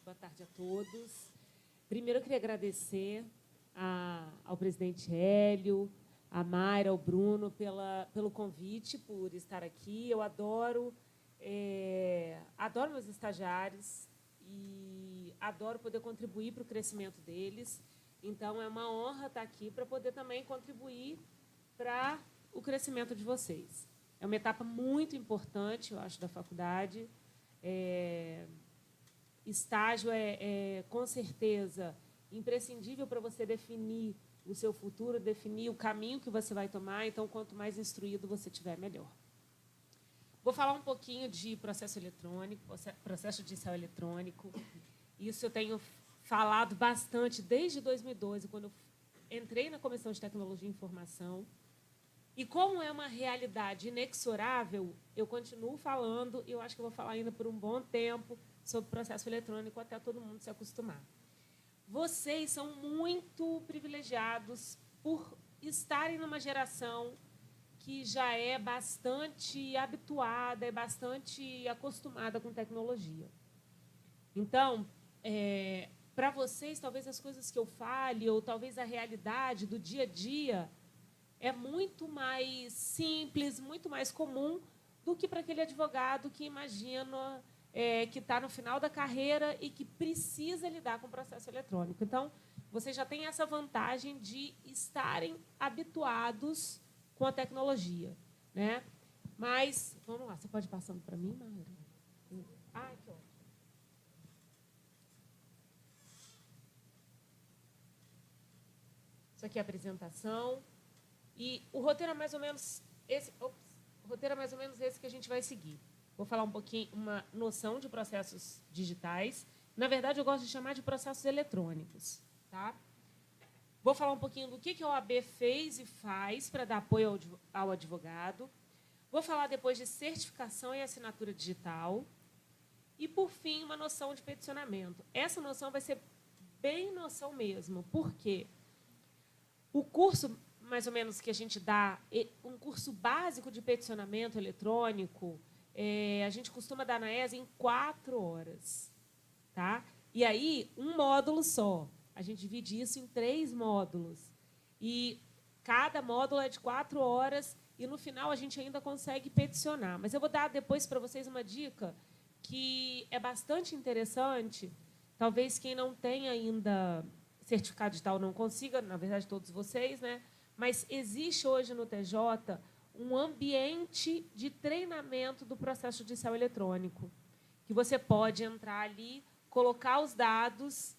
boa tarde a todos. Primeiro, eu queria agradecer ao presidente Hélio, a Mayra, ao Bruno, pelo convite, por estar aqui. Eu adoro meus estagiários e adoro poder contribuir para o crescimento deles. Então, é uma honra estar aqui para poder também contribuir para o crescimento de vocês. É uma etapa muito importante, eu acho, da faculdade. Estágio com certeza, imprescindível para você definir o seu futuro, definir o caminho que você vai tomar. Então, quanto mais instruído você tiver, melhor. Vou falar um pouquinho de processo eletrônico, processo judicial eletrônico. Isso eu tenho falado bastante desde 2012, quando eu entrei na Comissão de Tecnologia e Informação. E como é uma realidade inexorável, eu continuo falando, e eu acho que eu vou falar ainda por um bom tempo sobre processo eletrônico, até todo mundo se acostumar. Vocês são muito privilegiados por estarem numa geração que já é bastante habituada, é bastante acostumada com tecnologia. Então, para vocês, talvez as coisas que eu fale, ou talvez a realidade do dia a dia, é muito mais simples, muito mais comum do que para aquele advogado que imagina que está no final da carreira e que precisa lidar com o processo eletrônico. Então, vocês já têm essa vantagem de estarem habituados com a tecnologia, né? Mas, vamos lá, você pode ir passando para mim, Mayra? Ah, que ótimo. Isso aqui é a apresentação. E o roteiro é mais ou menos esse. O roteiro é mais ou menos esse que a gente vai seguir. Vou falar um pouquinho, uma noção de processos digitais. Na verdade, eu gosto de chamar de processos eletrônicos. Tá? Vou falar um pouquinho do que a OAB fez e faz para dar apoio ao advogado. Vou falar depois de certificação e assinatura digital. E, por fim, uma noção de peticionamento. Essa noção vai ser bem noção mesmo. Por quê? O curso, mais ou menos, que a gente dá, um curso básico de peticionamento eletrônico, a gente costuma dar na ESA em 4 horas. Tá? E aí, um módulo só. A gente divide isso em 3 módulos. E cada módulo é de 4 horas e, no final, a gente ainda consegue peticionar. Mas eu vou dar depois para vocês uma dica que é bastante interessante. Talvez quem não tenha ainda certificado digital não consiga, na verdade, todos vocês, né? Mas existe hoje no TJ um ambiente de treinamento do processo judicial eletrônico, que você pode entrar ali, colocar os dados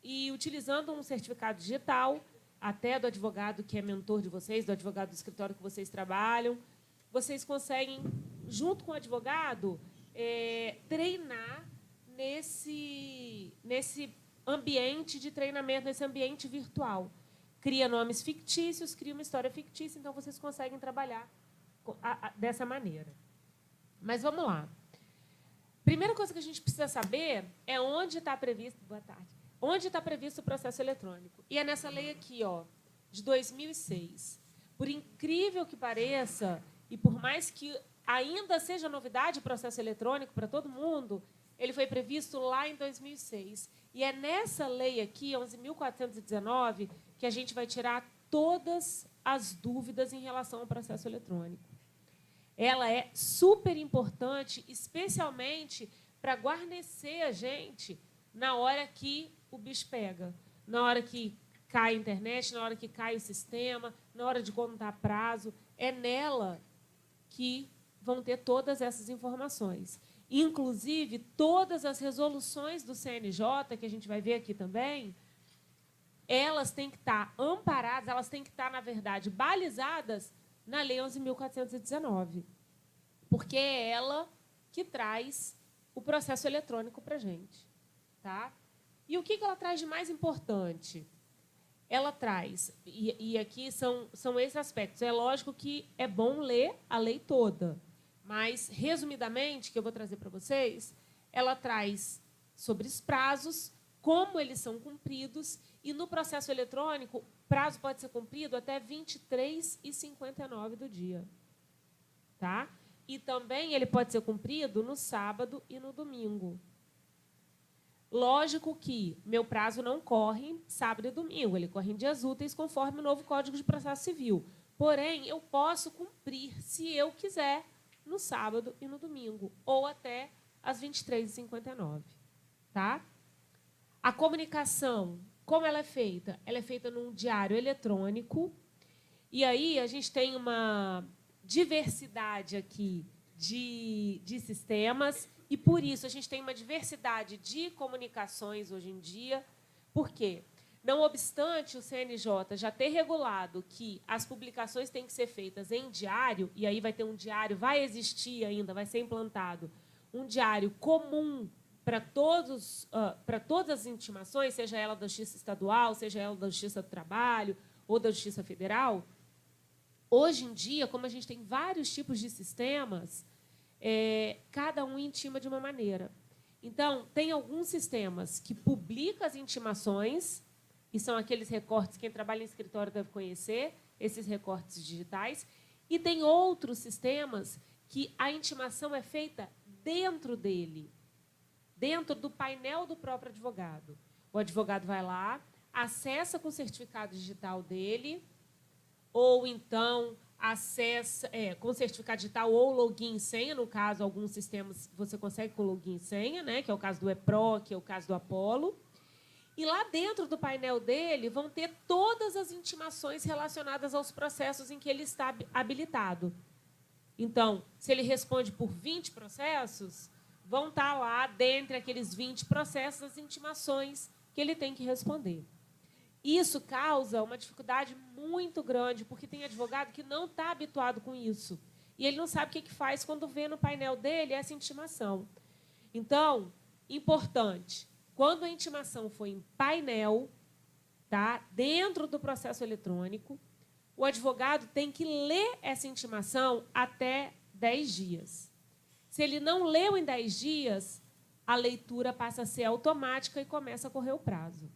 e, utilizando um certificado digital, até do advogado que é mentor de vocês, do advogado do escritório que vocês trabalham, vocês conseguem, junto com o advogado, treinar nesse ambiente de treinamento, nesse ambiente virtual. Cria nomes fictícios, cria uma história fictícia, então vocês conseguem trabalhar dessa maneira. Mas vamos lá. Primeira coisa que a gente precisa saber é onde está previsto... Boa tarde. Onde está previsto o processo eletrônico. E é nessa lei aqui, ó, de 2006. Por incrível que pareça, e por mais que ainda seja novidade o processo eletrônico para todo mundo, ele foi previsto lá em 2006. E é nessa lei aqui, 11.419, que a gente vai tirar todas as dúvidas em relação ao processo eletrônico. Ela é super importante, especialmente para guarnecer a gente na hora que o bicho pega, na hora que cai a internet, na hora que cai o sistema, na hora de contar prazo. É nela que vão ter todas essas informações. Inclusive, todas as resoluções do CNJ, que a gente vai ver aqui também, elas têm que estar amparadas, elas têm que estar, na verdade, balizadas na Lei 11.419, porque é ela que traz o processo eletrônico para a gente. Tá? E o que ela traz de mais importante? Ela traz, e aqui são esses aspectos. É lógico que é bom ler a lei toda, mas, resumidamente, que eu vou trazer para vocês, ela traz sobre os prazos, como eles são cumpridos, e no processo eletrônico, o prazo pode ser cumprido até 23h59 do dia. Tá? E também ele pode ser cumprido no sábado e no domingo. Lógico que meu prazo não corre sábado e domingo, ele corre em dias úteis, conforme o novo Código de Processo Civil. Porém, eu posso cumprir, se eu quiser, no sábado e no domingo, ou até às 23h59. Tá? A comunicação, como ela é feita? Ela é feita num diário eletrônico, e aí a gente tem uma diversidade aqui de sistemas, e por isso a gente tem uma diversidade de comunicações hoje em dia. Por quê? Não obstante o CNJ já ter regulado que as publicações têm que ser feitas em diário, e aí vai ter um diário, vai existir ainda, vai ser implantado um diário comum para todas as intimações, seja ela da Justiça Estadual, seja ela da Justiça do Trabalho ou da Justiça Federal. Hoje em dia, como a gente tem vários tipos de sistemas, cada um intima de uma maneira. Então, tem alguns sistemas que publicam as intimações, e são aqueles recortes, quem trabalha em escritório deve conhecer, esses recortes digitais, e tem outros sistemas que a intimação é feita dentro dele, dentro do painel do próprio advogado. O advogado vai lá, acessa com o certificado digital dele, ou então acessa com certificado digital ou login e senha, no caso, alguns sistemas você consegue com login e senha, né, que é o caso do EPRO, que é o caso do Apollo. E lá dentro do painel dele vão ter todas as intimações relacionadas aos processos em que ele está habilitado. Então, se ele responde por 20 processos, vão estar lá, dentre aqueles 20 processos, as intimações que ele tem que responder. Isso causa uma dificuldade muito grande, porque tem advogado que não está habituado com isso. E ele não sabe o que faz quando vê no painel dele essa intimação. Então, importante, quando a intimação for em painel, tá, dentro do processo eletrônico, o advogado tem que ler essa intimação até 10 dias. Se ele não leu em 10 dias, a leitura passa a ser automática e começa a correr o prazo.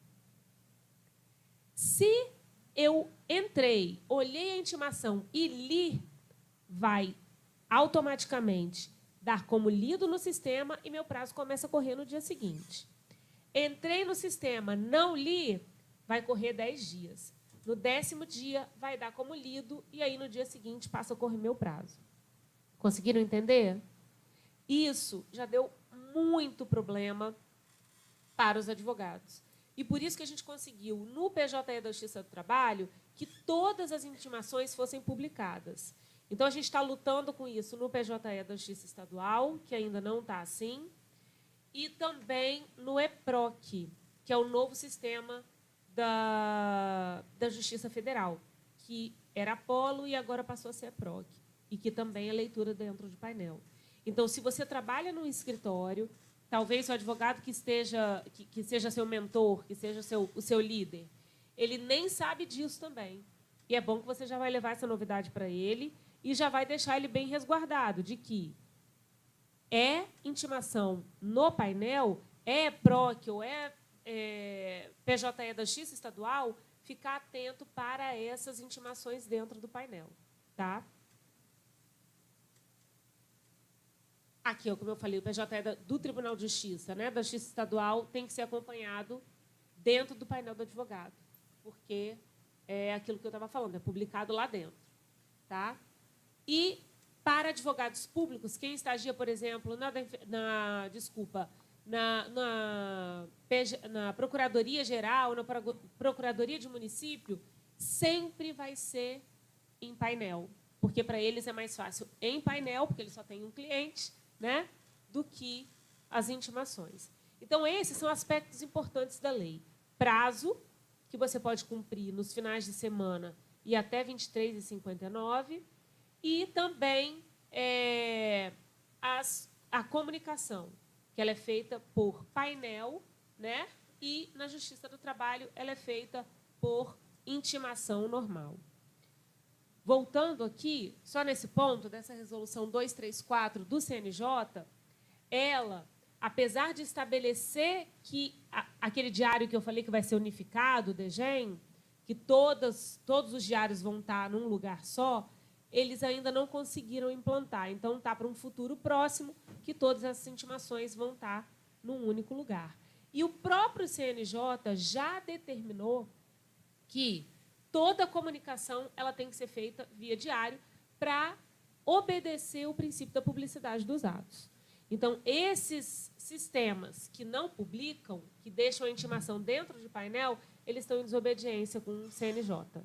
Se eu entrei, olhei a intimação e li, vai automaticamente dar como lido no sistema e meu prazo começa a correr no dia seguinte. Entrei no sistema, não li, vai correr 10 dias. No 10º dia, vai dar como lido e aí no dia seguinte passa a correr meu prazo. Conseguiram entender? Isso já deu muito problema para os advogados. E por isso que a gente conseguiu, no PJE da Justiça do Trabalho, que todas as intimações fossem publicadas. Então, a gente está lutando com isso no PJE da Justiça Estadual, que ainda não está assim, e também no EPROC, que é o novo sistema da Justiça Federal, que era Apollo e agora passou a ser EPROC, e que também é leitura dentro de painel. Então, se você trabalha num escritório, talvez o advogado que seja seu mentor, que seja o seu líder, ele nem sabe disso também. E é bom que você já vai levar essa novidade para ele e já vai deixar ele bem resguardado de que intimação no painel, PROC ou PJE da Justiça Estadual, ficar atento para essas intimações dentro do painel. Tá? Aqui, como eu falei, o PJE do Tribunal de Justiça, né, da Justiça Estadual, tem que ser acompanhado dentro do painel do advogado, porque é aquilo que eu estava falando, é publicado lá dentro. Tá? E, para advogados públicos, quem estagia, por exemplo, na Procuradoria-Geral, na Procuradoria de Município, sempre vai ser em painel, porque para eles é mais fácil em painel, porque eles só têm um cliente, né, do que as intimações. Então, esses são aspectos importantes da lei. Prazo, que você pode cumprir nos finais de semana e até 23h59, e também a comunicação, que ela é feita por painel, né, e na Justiça do Trabalho ela é feita por intimação normal. Voltando aqui, só nesse ponto, dessa resolução 234 do CNJ, ela, apesar de estabelecer que aquele diário que eu falei que vai ser unificado, o DGEM, que todos os diários vão estar num lugar só, eles ainda não conseguiram implantar. Então, está para um futuro próximo que todas essas intimações vão estar num único lugar. E o próprio CNJ já determinou que toda a comunicação ela tem que ser feita via diário para obedecer o princípio da publicidade dos atos. Então, esses sistemas que não publicam, que deixam a intimação dentro de painel, eles estão em desobediência com o CNJ.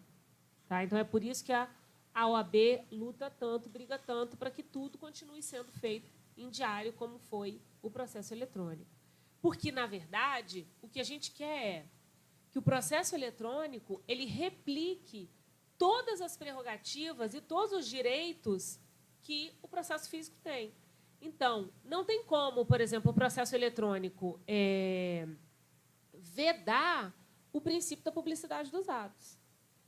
Tá? Então, é por isso que a OAB luta tanto, briga tanto, para que tudo continue sendo feito em diário, como foi o processo eletrônico. Porque, na verdade, o que a gente quer é que o processo eletrônico ele replique todas as prerrogativas e todos os direitos que o processo físico tem. Então, não tem como, por exemplo, o processo eletrônico vedar o princípio da publicidade dos atos.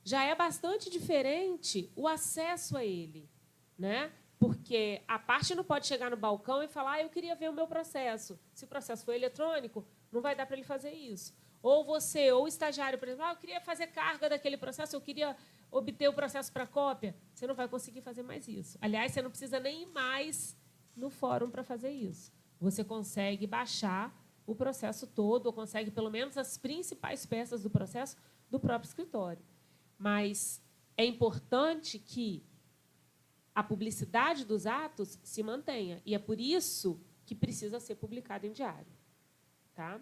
Já é bastante diferente o acesso a ele, né? Porque a parte não pode chegar no balcão e falar eu queria ver o meu processo. Se o processo for eletrônico, não vai dar para ele fazer isso. Ou você, ou o estagiário, por exemplo, eu queria fazer carga daquele processo, eu queria obter o processo para cópia. Você não vai conseguir fazer mais isso. Aliás, você não precisa nem ir mais no fórum para fazer isso. Você consegue baixar o processo todo, ou consegue, pelo menos, as principais peças do processo do próprio escritório. Mas é importante que a publicidade dos atos se mantenha. E é por isso que precisa ser publicado em diário. Tá?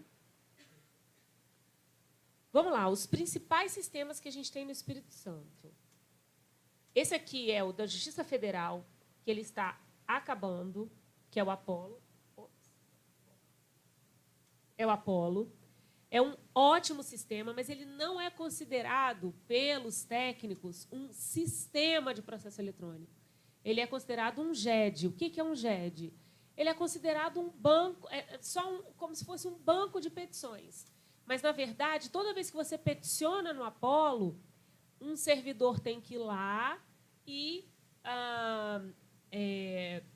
Vamos lá, os principais sistemas que a gente tem no Espírito Santo. Esse aqui é o da Justiça Federal, que ele está acabando, que é o Apolo. É o Apolo. É um ótimo sistema, mas ele não é considerado, pelos técnicos, um sistema de processo eletrônico. Ele é considerado um GED. O que é um GED? Ele é considerado um banco, como se fosse um banco de petições. Mas, na verdade, toda vez que você peticiona no Apolo, um servidor tem que ir lá e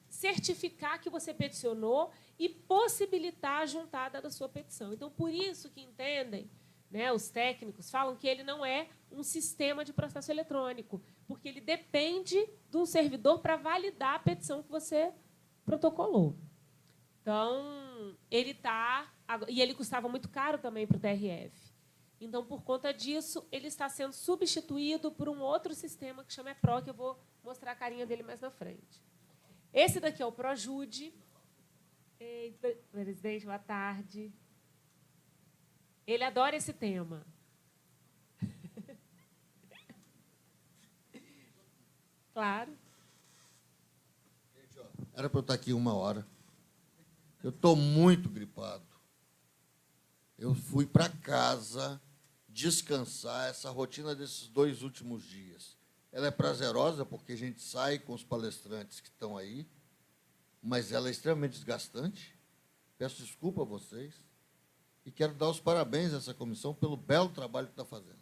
certificar que você peticionou e possibilitar a juntada da sua petição. Então, por isso que entendem, né, os técnicos falam que ele não é um sistema de processo eletrônico, porque ele depende de um servidor para validar a petição que você protocolou. Então, ele está... E ele custava muito caro também para o TRF. Então, por conta disso, ele está sendo substituído por um outro sistema que chama EPRO, que eu vou mostrar a carinha dele mais na frente. Esse daqui é o ProJude. Eita, presidente, boa tarde. Ele adora esse tema. Claro. Gente, era para eu estar aqui 1 hora. Eu estou muito gripado. Eu fui para casa descansar essa rotina desses 2 últimos dias. Ela é prazerosa porque a gente sai com os palestrantes que estão aí, mas ela é extremamente desgastante. Peço desculpa a vocês e quero dar os parabéns a essa comissão pelo belo trabalho que está fazendo.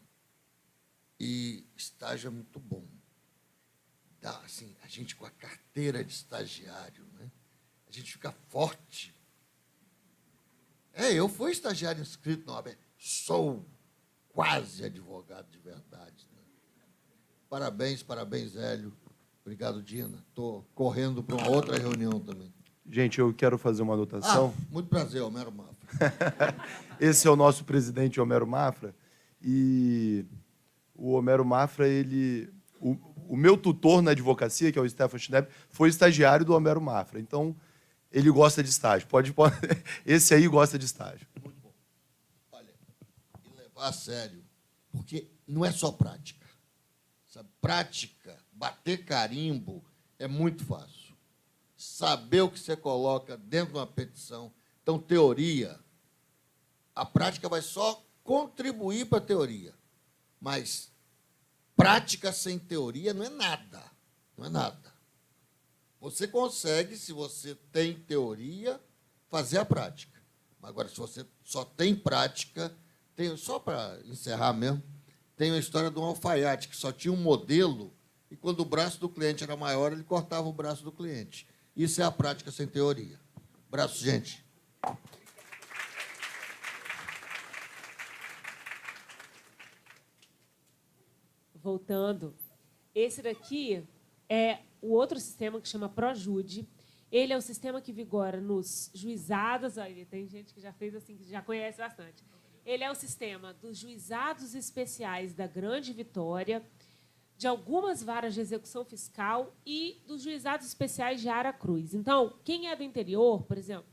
E estágio é muito bom. Dá, assim, a gente com a carteira de estagiário, né? A gente fica forte. Eu fui estagiário inscrito na OAB. Sou quase advogado de verdade. Né? Parabéns, Hélio. Obrigado, Dina. Estou correndo para uma outra reunião também. Gente, eu quero fazer uma anotação. Muito prazer, Homero Mafra. Esse é o nosso presidente, Homero Mafra. E o Homero Mafra, o meu tutor na advocacia, que é o Stefan Schnepp, foi estagiário do Homero Mafra. Então, ele gosta de estágio. Esse aí gosta de estágio. Muito bom. Olha, e levar a sério, porque não é só prática. Sabe? Prática, bater carimbo, é muito fácil. Saber o que você coloca dentro de uma petição. Então, teoria, a prática vai só contribuir para a teoria. Mas prática sem teoria não é nada. Não é nada. Você consegue, se você tem teoria, fazer a prática. Agora, se você só tem prática, só para encerrar mesmo, tem a história de um alfaiate, que só tinha um modelo, e quando o braço do cliente era maior, ele cortava o braço do cliente. Isso é a prática sem teoria. Abraço, gente. Voltando, esse daqui é o outro sistema que chama ProJude. Ele é o sistema que vigora nos juizados. Aí tem gente que já fez assim, que já conhece bastante. Ele é o sistema dos juizados especiais da Grande Vitória, de algumas varas de execução fiscal e dos juizados especiais de Aracruz. Então, quem é do interior, por exemplo,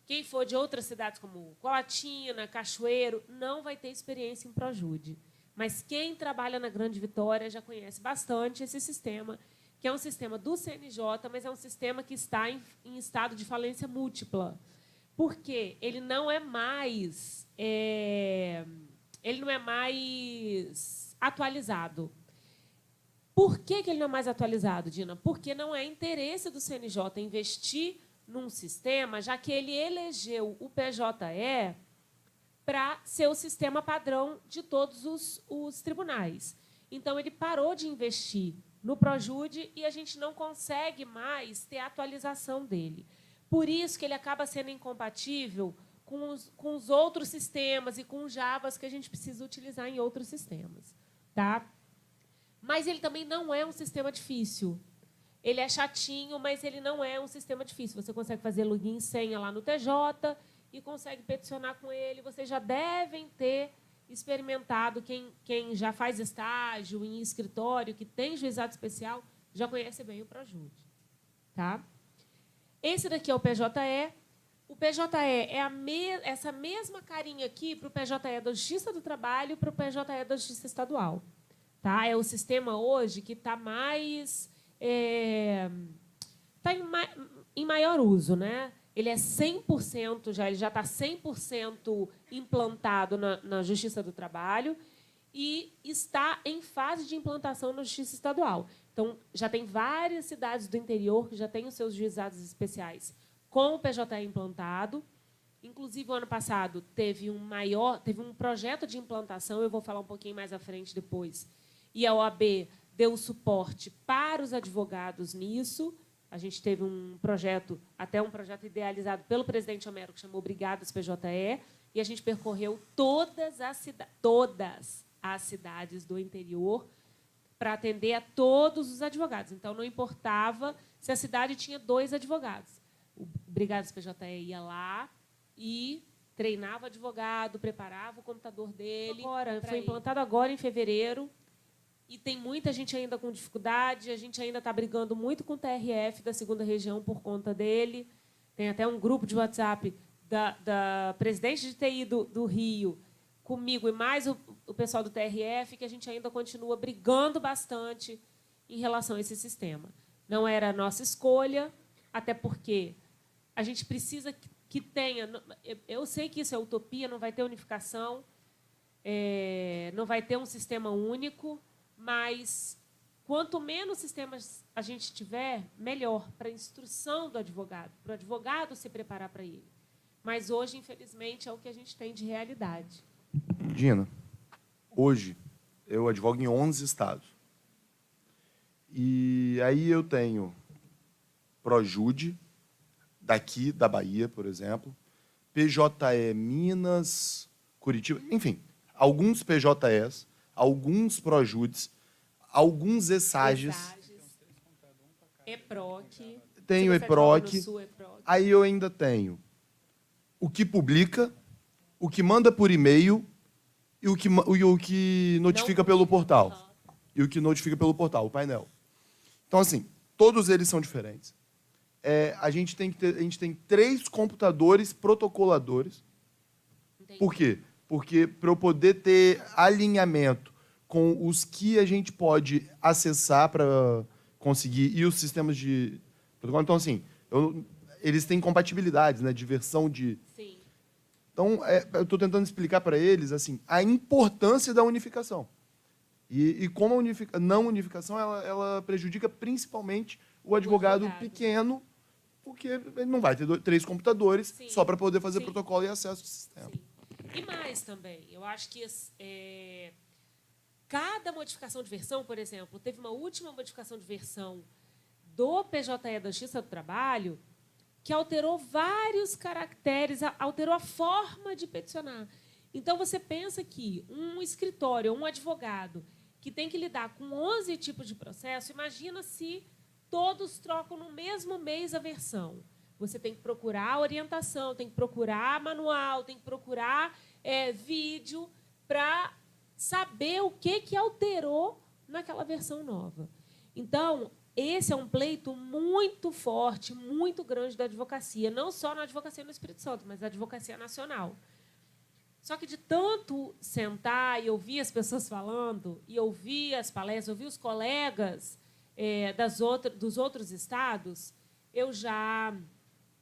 quem for de outras cidades como Colatina, Cachoeiro, não vai ter experiência em Projude. Mas quem trabalha na Grande Vitória já conhece bastante esse sistema, que é um sistema do CNJ, mas é um sistema que está em estado de falência múltipla. Por quê? Ele não é mais atualizado. Por que ele não é mais atualizado, Dina? Porque não é interesse do CNJ investir num sistema, já que ele elegeu o PJE para ser o sistema padrão de todos os tribunais. Então, ele parou de investir no Projude e a gente não consegue mais ter a atualização dele. Por isso que ele acaba sendo incompatível com os outros sistemas e com os Javas que a gente precisa utilizar em outros sistemas. Tá? Mas ele também não é um sistema difícil. Ele é chatinho, mas ele não é um sistema difícil. Você consegue fazer login e senha lá no TJ e consegue peticionar com ele. Vocês já devem ter experimentado, quem já faz estágio em escritório, que tem juizado especial, já conhece bem o Projude. Tá? Esse daqui é o PJE. O PJE é essa mesma carinha aqui para o PJE da Justiça do Trabalho e para o PJE da Justiça Estadual. Tá? É o sistema hoje que está mais... em maior uso. Né? Ele é 100% já, ele já está 100% implantado na Justiça do Trabalho e está em fase de implantação na Justiça Estadual. Então, já tem várias cidades do interior que já têm os seus juizados especiais com o PJE implantado. Inclusive, o ano passado, teve um projeto de implantação, eu vou falar um pouquinho mais à frente depois, e a OAB deu suporte para os advogados nisso. A gente teve um projeto idealizado pelo presidente Homero, que chamou Brigadas PJE, e a gente percorreu todas as cidades do interior para atender a todos os advogados. Então, não importava se a cidade tinha 2 advogados. O Brigadas PJE ia lá e treinava o advogado, preparava o computador dele. Foi implantado agora, em fevereiro, e tem muita gente ainda com dificuldade. A gente ainda está brigando muito com o TRF da 2ª Região por conta dele. Tem até um grupo de WhatsApp da presidente de TI do Rio, comigo e mais o pessoal do TRF, que a gente ainda continua brigando bastante em relação a esse sistema. Não era a nossa escolha, até porque a gente precisa que tenha... Eu sei que isso é utopia, não vai ter unificação, não vai ter um sistema único, mas quanto menos sistemas a gente tiver, melhor para a instrução do advogado, para o advogado se preparar para ele. Mas hoje, infelizmente, é o que a gente tem de realidade. Dina, hoje eu advogo em 11 estados. E aí eu tenho Projude, daqui da Bahia, por exemplo, PJE Minas, Curitiba, enfim, alguns PJEs, alguns Projudes, alguns ESAGES. EPROC. Tenho EPROC. Aí eu ainda tenho o que publica, o que manda por e-mail e o que notifica pelo portal. E o que notifica pelo portal, o painel. Então, assim, todos eles são diferentes. A gente tem 3 computadores protocoladores. Entendi. Por quê? Porque para eu poder ter alinhamento com os que a gente pode acessar para conseguir e os sistemas de protocolo. Então, assim, eles têm compatibilidades, né, de versão de... Sim. Então, eu estou tentando explicar para eles assim, a importância da unificação. E como a não unificação ela prejudica principalmente o advogado pequeno, porque ele não vai ter 3 computadores. Sim. Só para poder fazer protocolo e acesso ao sistema. Sim. E mais também, eu acho que cada modificação de versão, por exemplo, teve uma última modificação de versão do PJE da Justiça do Trabalho que alterou vários caracteres, alterou a forma de peticionar. Então, você pensa que um escritório, um advogado, que tem que lidar com 11 tipos de processo, imagina se todos trocam no mesmo mês a versão. Você tem que procurar orientação, tem que procurar manual, tem que procurar vídeo para saber o que alterou naquela versão nova. Então, esse é um pleito muito forte, muito grande da advocacia, não só na advocacia no Espírito Santo, mas na advocacia nacional. Só que de tanto sentar e ouvir as pessoas falando, e ouvir as palestras, ouvir os colegas dos outros estados, eu já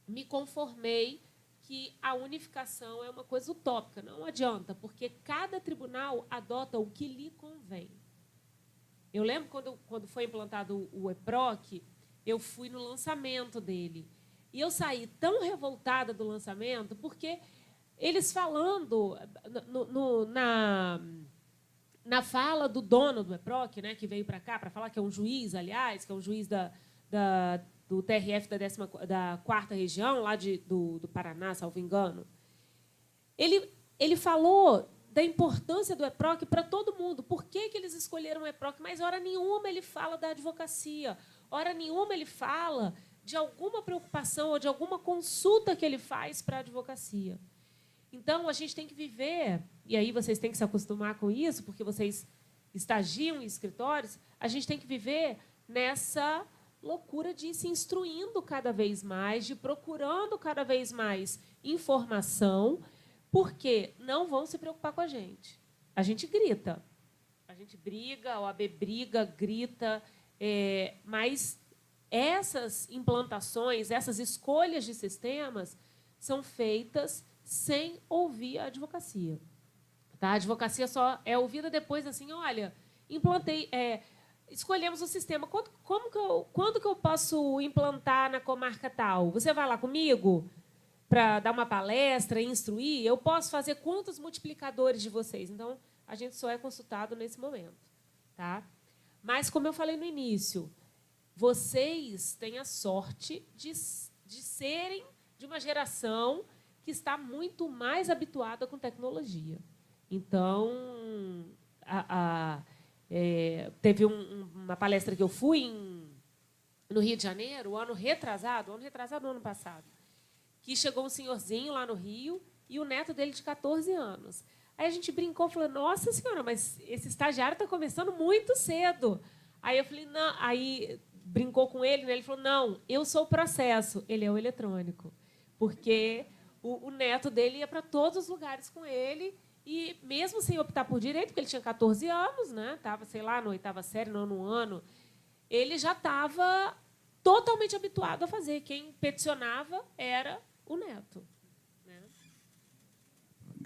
me conformei que a unificação é uma coisa utópica. Não adianta, porque cada tribunal adota o que lhe convém. Eu lembro quando foi implantado o EPROC, eu fui no lançamento dele. E eu saí tão revoltada do lançamento, porque eles falando na fala do dono do EPROC, né, que veio para cá para falar, que é um juiz, aliás, que é um juiz do TRF da 4ª região, lá do Paraná, salvo engano, ele falou da importância do EPROC para todo mundo. Por que eles escolheram o EPROC? Mas, hora nenhuma, ele fala da advocacia. Hora nenhuma, ele fala de alguma preocupação ou de alguma consulta que ele faz para a advocacia. Então, a gente tem que viver, e aí vocês têm que se acostumar com isso, porque vocês estagiam em escritórios, a gente tem que viver nessa loucura de ir se instruindo cada vez mais, de procurando cada vez mais informação, porque não vão se preocupar com a gente. A gente grita, a gente briga, a OAB briga, grita, mas essas implantações, essas escolhas de sistemas são feitas sem ouvir a advocacia. Tá? A advocacia só é ouvida depois, assim, olha, implantei, escolhemos o sistema. Quando que eu posso implantar na comarca tal? Você vai lá comigo para dar uma palestra, instruir? Eu posso fazer quantos multiplicadores de vocês? Então, a gente só é consultado nesse momento. Tá? Mas, como eu falei no início, vocês têm a sorte de serem de uma geração que está muito mais habituada com tecnologia. Então, teve uma palestra que eu fui no Rio de Janeiro, o ano retrasado, ano passado, que chegou um senhorzinho lá no Rio e o neto dele de 14 anos. Aí a gente brincou, falou, nossa senhora, mas esse estagiário está começando muito cedo. Aí eu falei, não, aí brincou com ele, né? Ele falou, não, eu sou o processo, ele é o eletrônico. Porque o neto dele ia para todos os lugares com ele, e mesmo sem optar por direito, porque ele tinha 14 anos, né? Estava, sei lá, na 8ª série, no 9º ano, ele já estava totalmente habituado a fazer. Quem peticionava era o neto. Né?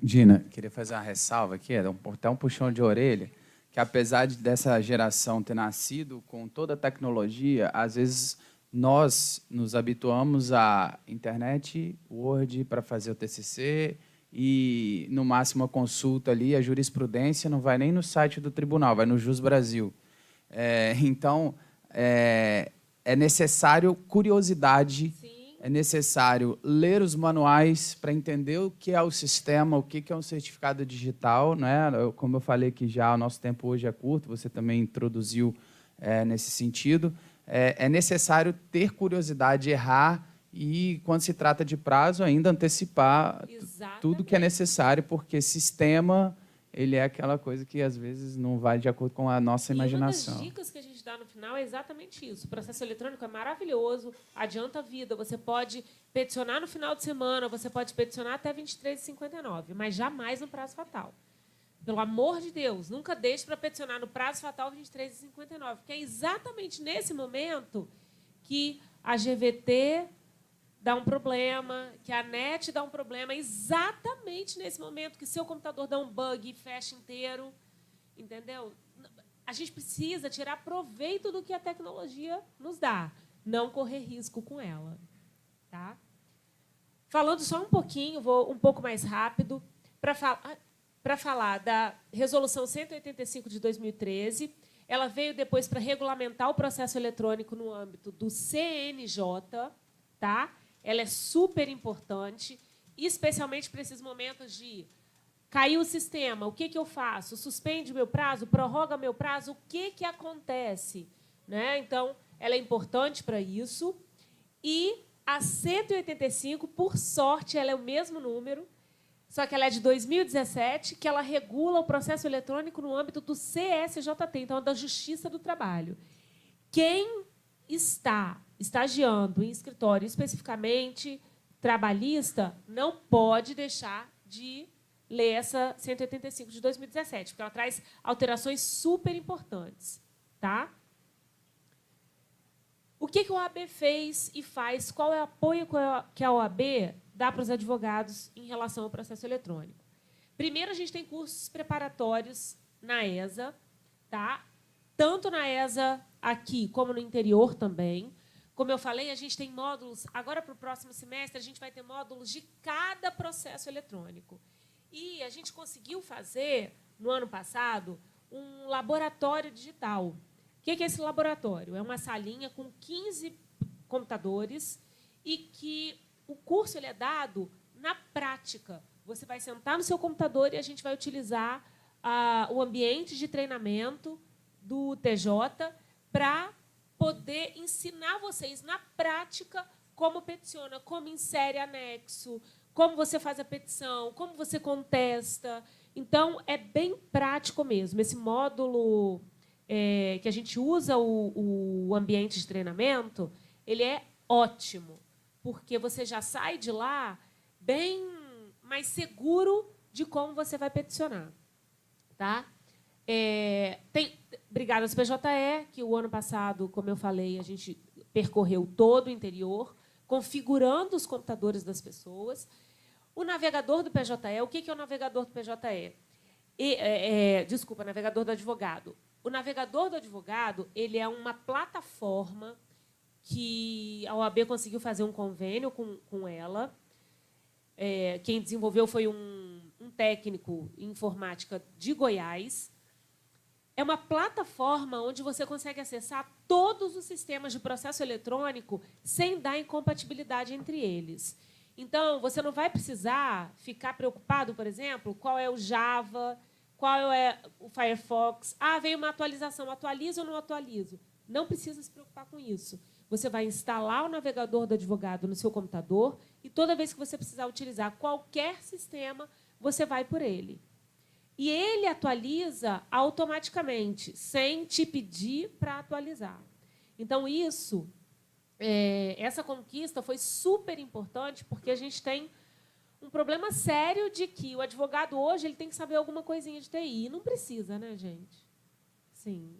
Dina, queria fazer uma ressalva aqui, até um puxão de orelha, que apesar dessa geração ter nascido com toda a tecnologia, às vezes nós nos habituamos à internet, Word para fazer o TCC e, no máximo, a consulta ali, a jurisprudência não vai nem no site do tribunal, vai no Jus Brasil. Então, é necessário curiosidade, Sim. É necessário ler os manuais para entender o que é o sistema, o que é um certificado digital. Né? Como eu falei que já o nosso tempo hoje é curto, você também introduziu nesse sentido. É necessário ter curiosidade, errar e, quando se trata de prazo, ainda antecipar tudo que é necessário, porque sistema ele é aquela coisa que, às vezes, não vai de acordo com a nossa imaginação. E uma das dicas que a gente dá no final é exatamente isso. O processo eletrônico é maravilhoso, adianta a vida. Você pode peticionar no final de semana, você pode peticionar até 23h59, mas jamais no prazo fatal. Pelo amor de Deus, nunca deixe para peticionar no prazo fatal 23h59, porque é exatamente nesse momento que a GVT dá um problema, que a NET dá um problema, exatamente nesse momento que seu computador dá um bug e fecha inteiro. Entendeu? A gente precisa tirar proveito do que a tecnologia nos dá, não correr risco com ela. Tá? Falando só um pouquinho, vou um pouco mais rápido, para falar da Resolução 185 de 2013. Ela veio depois para regulamentar o processo eletrônico no âmbito do CNJ. Tá? Ela é super importante, especialmente para esses momentos de caiu o sistema, o que eu faço? Suspende meu prazo? Prorroga meu prazo? O que acontece? Né? Então, ela é importante para isso. E a 185, por sorte, ela é o mesmo número, só que ela é de 2017, que ela regula o processo eletrônico no âmbito do CSJT, então, da Justiça do Trabalho. Quem está estagiando em escritório especificamente trabalhista não pode deixar de ler essa 185 de 2017, porque ela traz alterações super importantes. Tá? O que a OAB fez e faz? Qual é o apoio que a OAB dá para os advogados em relação ao processo eletrônico? Primeiro, a gente tem cursos preparatórios na ESA, tá? Tanto na ESA aqui como no interior também. Como eu falei, a gente tem módulos. Agora, para o próximo semestre, a gente vai ter módulos de cada processo eletrônico. E a gente conseguiu fazer, no ano passado, um laboratório digital. O que é esse laboratório? É uma salinha com 15 computadores e que o curso ele é dado na prática. Você vai sentar no seu computador e a gente vai utilizar o ambiente de treinamento do TJ para poder ensinar vocês na prática como peticiona, como insere anexo, como você faz a petição, como você contesta. Então, é bem prático mesmo. Esse módulo que a gente usa o ambiente de treinamento, ele é ótimo, porque você já sai de lá bem mais seguro de como você vai peticionar. Tá? Brigadas PJE, que o ano passado, como eu falei, a gente percorreu todo o interior, configurando os computadores das pessoas. O navegador do PJE, o que é o navegador do PJE? Desculpa, navegador do advogado. O navegador do advogado ele é uma plataforma que a OAB conseguiu fazer um convênio com ela. Quem desenvolveu foi um técnico em informática de Goiás. É uma plataforma onde você consegue acessar todos os sistemas de processo eletrônico sem dar incompatibilidade entre eles. Então, você não vai precisar ficar preocupado, por exemplo, qual é o Java, qual é o Firefox. Veio uma atualização, atualizo ou não atualizo? Não precisa se preocupar com isso. Você vai instalar o navegador do advogado no seu computador e toda vez que você precisar utilizar qualquer sistema, você vai por ele. E ele atualiza automaticamente, sem te pedir para atualizar. Então, essa conquista foi super importante, porque a gente tem um problema sério de que o advogado hoje ele tem que saber alguma coisinha de TI. E não precisa, né, gente? Sim.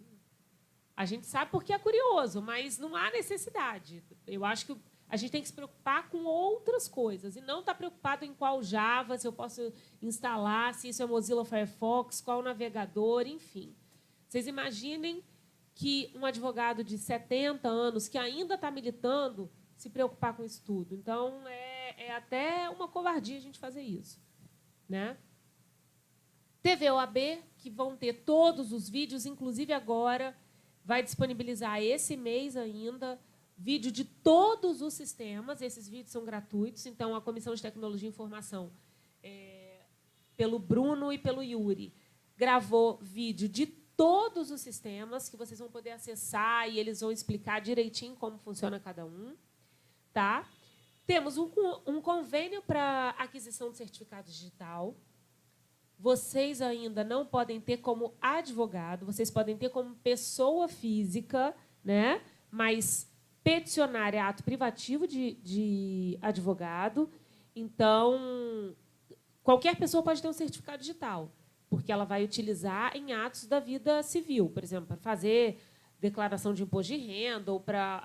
A gente sabe porque é curioso, mas não há necessidade. Eu acho que a gente tem que se preocupar com outras coisas e não estar preocupado em qual Java, se eu posso instalar, se isso é Mozilla Firefox, qual navegador, enfim. Vocês imaginem que um advogado de 70 anos que ainda está militando se preocupar com isso tudo. Então, é até uma covardia a gente fazer isso. Né? TV OAB, que vão ter todos os vídeos, inclusive agora, vai disponibilizar esse mês ainda vídeo de todos os sistemas. Esses vídeos são gratuitos, então a Comissão de Tecnologia e Informação, pelo Bruno e pelo Yuri, gravou vídeo de todos os sistemas que vocês vão poder acessar e eles vão explicar direitinho como funciona cada um. Tá? Temos um convênio para aquisição de certificado digital. Vocês ainda não podem ter como advogado, vocês podem ter como pessoa física, né? Mas peticionar é ato privativo de advogado. Então, qualquer pessoa pode ter um certificado digital, porque ela vai utilizar em atos da vida civil, por exemplo, para fazer declaração de imposto de renda ou para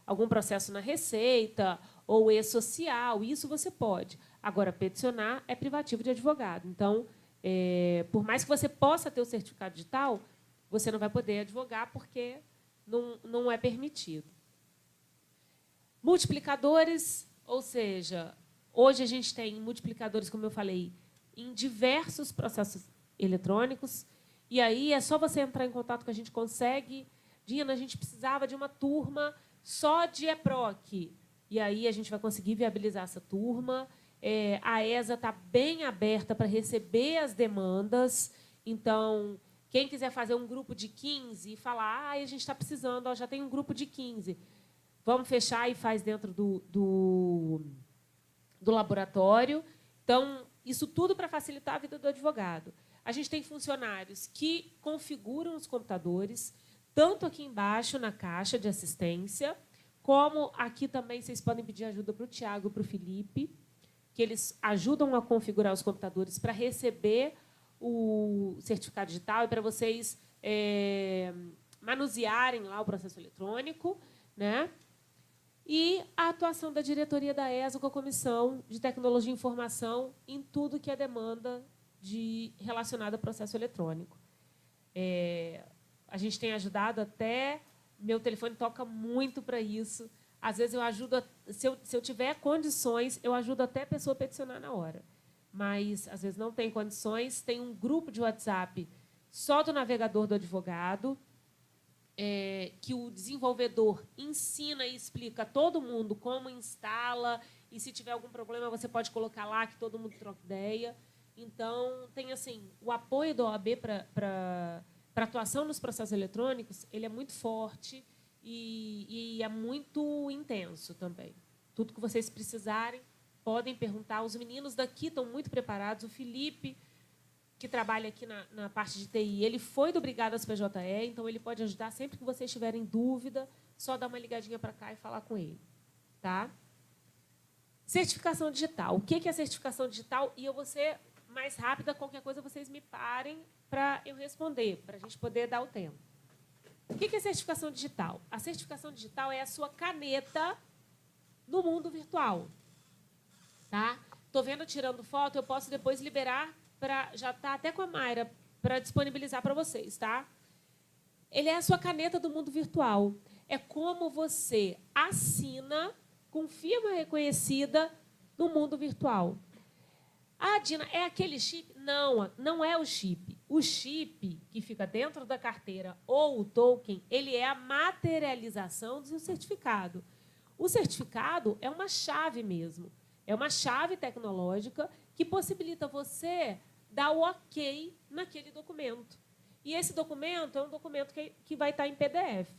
algum processo na Receita ou e-social. Isso você pode. Agora, peticionar é privativo de advogado. Então, por mais que você possa ter o certificado digital, você não vai poder advogar porque não é permitido. Multiplicadores, ou seja, hoje a gente tem multiplicadores, como eu falei, em diversos processos eletrônicos, e aí é só você entrar em contato que a gente consegue. Dina, a gente precisava de uma turma só de EPROC, e aí a gente vai conseguir viabilizar essa turma. A ESA está bem aberta para receber as demandas, então, Quem quiser fazer um grupo de 15 e falar, a gente está precisando, ó, já tem um grupo de 15, vamos fechar e faz dentro do laboratório. Então, isso tudo para facilitar a vida do advogado. A gente tem funcionários que configuram os computadores, tanto aqui embaixo, na caixa de assistência, como aqui também vocês podem pedir ajuda para o Tiago e para o Felipe, que eles ajudam a configurar os computadores para receber o certificado digital e para vocês manusearem lá o processo eletrônico, né? E a atuação da diretoria da ESA com a Comissão de Tecnologia e Informação em tudo que é demanda relacionada ao processo eletrônico. A gente tem ajudado até... Meu telefone toca muito para isso. Às vezes, eu ajudo... Se eu tiver condições, eu ajudo até a pessoa a peticionar na hora. Mas, às vezes, não tem condições. Tem um grupo de WhatsApp só do navegador do advogado, que o desenvolvedor ensina e explica a todo mundo como instala, e, se tiver algum problema, você pode colocar lá, que todo mundo troca ideia. Então, tem assim, o apoio da OAB para atuação nos processos eletrônicos, ele é muito forte e é muito intenso também. Tudo que vocês precisarem, podem perguntar. Os meninos daqui estão muito preparados. O Felipe, que trabalha aqui na parte de TI, ele foi do Brigadas PJE, então ele pode ajudar sempre que vocês tiverem dúvida, só dar uma ligadinha para cá e falar com ele. Tá? Certificação digital. O que é certificação digital? E eu vou ser mais rápida, qualquer coisa vocês me parem para eu responder, para a gente poder dar o tempo. O que é certificação digital? A certificação digital é a sua caneta no mundo virtual. Tá? Estou vendo, tirando foto, eu posso depois liberar, já está até com a Mayra, para disponibilizar para vocês. Tá? Ele é a sua caneta do mundo virtual. É como você assina com firma reconhecida no mundo virtual. Ah, Dina, é aquele chip? Não, não é o chip. O chip que fica dentro da carteira ou o token, ele é a materialização do seu certificado. O certificado é uma chave mesmo. É uma chave tecnológica que possibilita você dar o ok naquele documento. E esse documento é um documento que vai estar em PDF.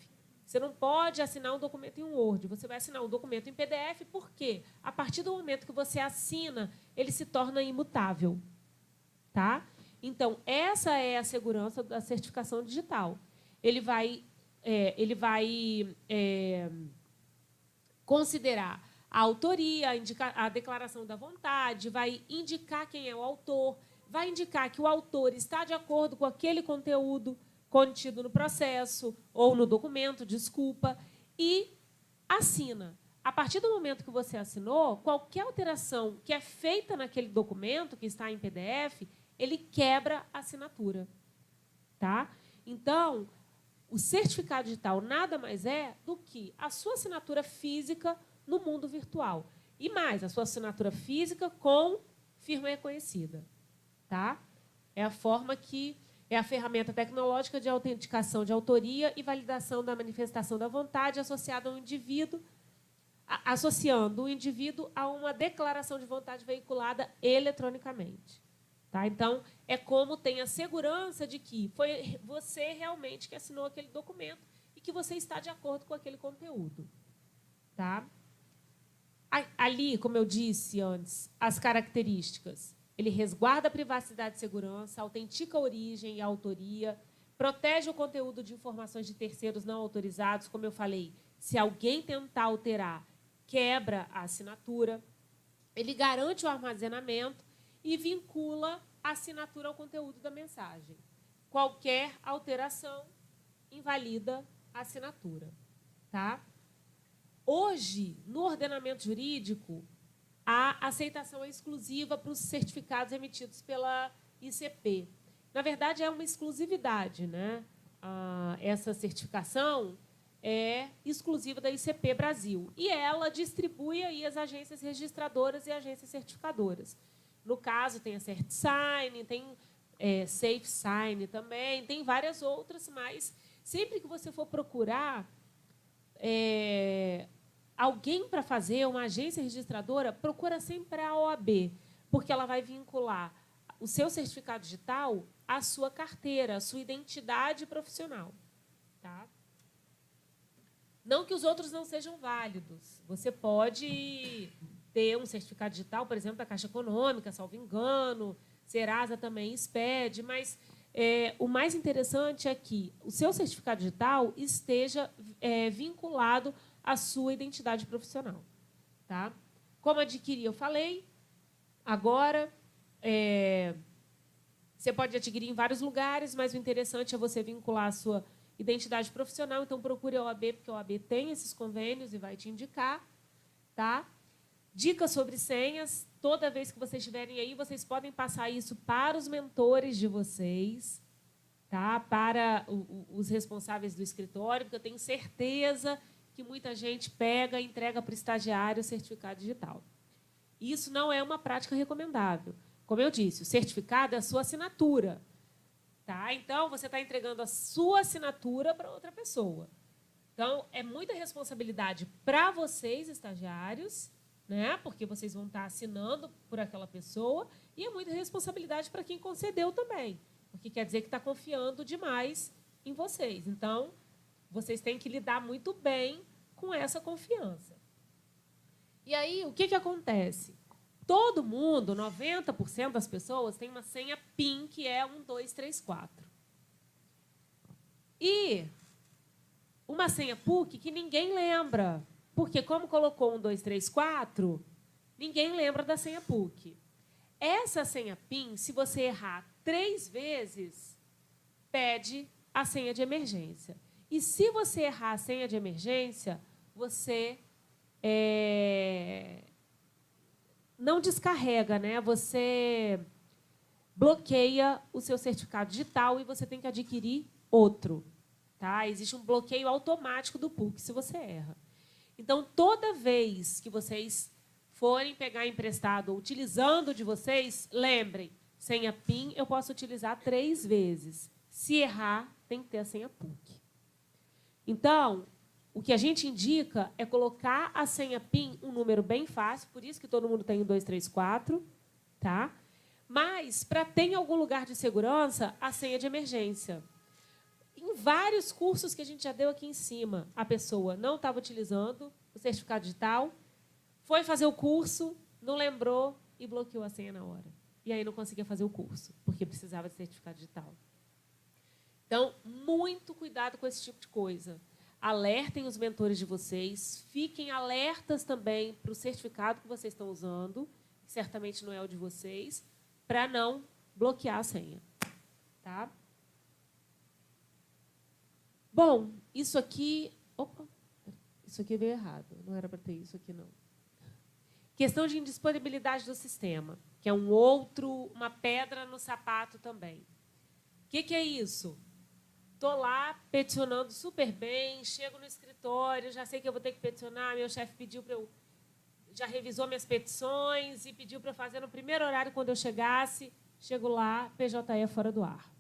Você não pode assinar um documento em Word. Você vai assinar um documento em PDF, por quê? A partir do momento que você assina, ele se torna imutável. Tá? Então, essa é a segurança da certificação digital. Ele vai considerar a autoria, a declaração da vontade, vai indicar quem é o autor, vai indicar que o autor está de acordo com aquele conteúdo contido no processo ou no documento, desculpa, e assina. A partir do momento que você assinou, qualquer alteração que é feita naquele documento, que está em PDF, ele quebra a assinatura. Tá? Então, o certificado digital nada mais é do que a sua assinatura física no mundo virtual. E mais, a sua assinatura física com firma reconhecida. Tá? É a forma que... É a ferramenta tecnológica de autenticação de autoria e validação da manifestação da vontade associada ao indivíduo, associando o indivíduo a uma declaração de vontade veiculada eletronicamente. Tá? Então, é como tem a segurança de que foi você realmente que assinou aquele documento e que você está de acordo com aquele conteúdo. Tá? Ali, como eu disse antes, as características. Ele resguarda a privacidade e segurança, autentica a origem e a autoria, protege o conteúdo de informações de terceiros não autorizados, como eu falei, se alguém tentar alterar, quebra a assinatura. Ele garante o armazenamento e vincula a assinatura ao conteúdo da mensagem. Qualquer alteração invalida a assinatura. Tá? Hoje, no ordenamento jurídico, a aceitação é exclusiva para os certificados emitidos pela ICP. Na verdade, é uma exclusividade, né? Essa certificação é exclusiva da ICP Brasil. E ela distribui aí as agências registradoras e agências certificadoras. No caso, tem a CertSign, tem SafeSign também, tem várias outras, mas sempre que você for procurar alguém para fazer, uma agência registradora, procura sempre a OAB, porque ela vai vincular o seu certificado digital à sua carteira, à sua identidade profissional. Tá? Não que os outros não sejam válidos. Você pode ter um certificado digital, por exemplo, da Caixa Econômica, salvo engano, Serasa também expede, mas o mais interessante é que o seu certificado digital esteja vinculado à sua identidade profissional. Tá? Como adquirir, eu falei. Agora, você pode adquirir em vários lugares, mas o interessante é você vincular a sua identidade profissional. Então, procure a OAB, porque a OAB tem esses convênios e vai te indicar. Tá? Dicas sobre senhas. Toda vez que vocês estiverem aí, vocês podem passar isso para os mentores de vocês, tá? Para os responsáveis do escritório, porque eu tenho certeza que muita gente pega e entrega para o estagiário o certificado digital. Isso não é uma prática recomendável. Como eu disse, o certificado é a sua assinatura. Tá? Então, você está entregando a sua assinatura para outra pessoa. Então, é muita responsabilidade para vocês, estagiários, né? Porque vocês vão estar assinando por aquela pessoa, e é muita responsabilidade para quem concedeu também, porque quer dizer que está confiando demais em vocês. Então, vocês têm que lidar muito bem com essa confiança. E aí, o que acontece? Todo mundo, 90% das pessoas, tem uma senha PIN, que é 1, 2, 3, 4. E uma senha PUC que ninguém lembra. Porque, como colocou 1, 2, 3, 4, ninguém lembra da senha PUC. Essa senha PIN, se você errar 3 vezes, pede a senha de emergência. E se você errar a senha de emergência, você não descarrega, né? Você bloqueia o seu certificado digital e você tem que adquirir outro. Tá? Existe um bloqueio automático do PUC se você erra. Então, toda vez que vocês forem pegar emprestado ou utilizando de vocês, lembrem, senha PIN eu posso utilizar 3 vezes. Se errar, tem que ter a senha PUC. Então, o que a gente indica é colocar a senha PIN um número bem fácil, por isso que todo mundo tem 1, 2, 3, 4, tá? Mas, para ter em algum lugar de segurança, a senha de emergência. Em vários cursos que a gente já deu aqui em cima, a pessoa não estava utilizando o certificado digital, foi fazer o curso, não lembrou e bloqueou a senha na hora. E aí não conseguia fazer o curso, porque precisava de certificado digital. Então, muito cuidado com esse tipo de coisa. Alertem os mentores de vocês, fiquem alertas também para o certificado que vocês estão usando, que certamente não é o de vocês, para não bloquear a senha. Tá? Bom, isso aqui... Opa, isso aqui veio errado. Não era para ter isso aqui, não. Questão de indisponibilidade do sistema, que é uma pedra no sapato também. O que é isso? Estou lá peticionando super bem, chego no escritório, já sei que eu vou ter que peticionar, meu chefe pediu para eu... Já revisou minhas petições e pediu para eu fazer no primeiro horário quando eu chegasse. Chego lá, PJE fora do ar.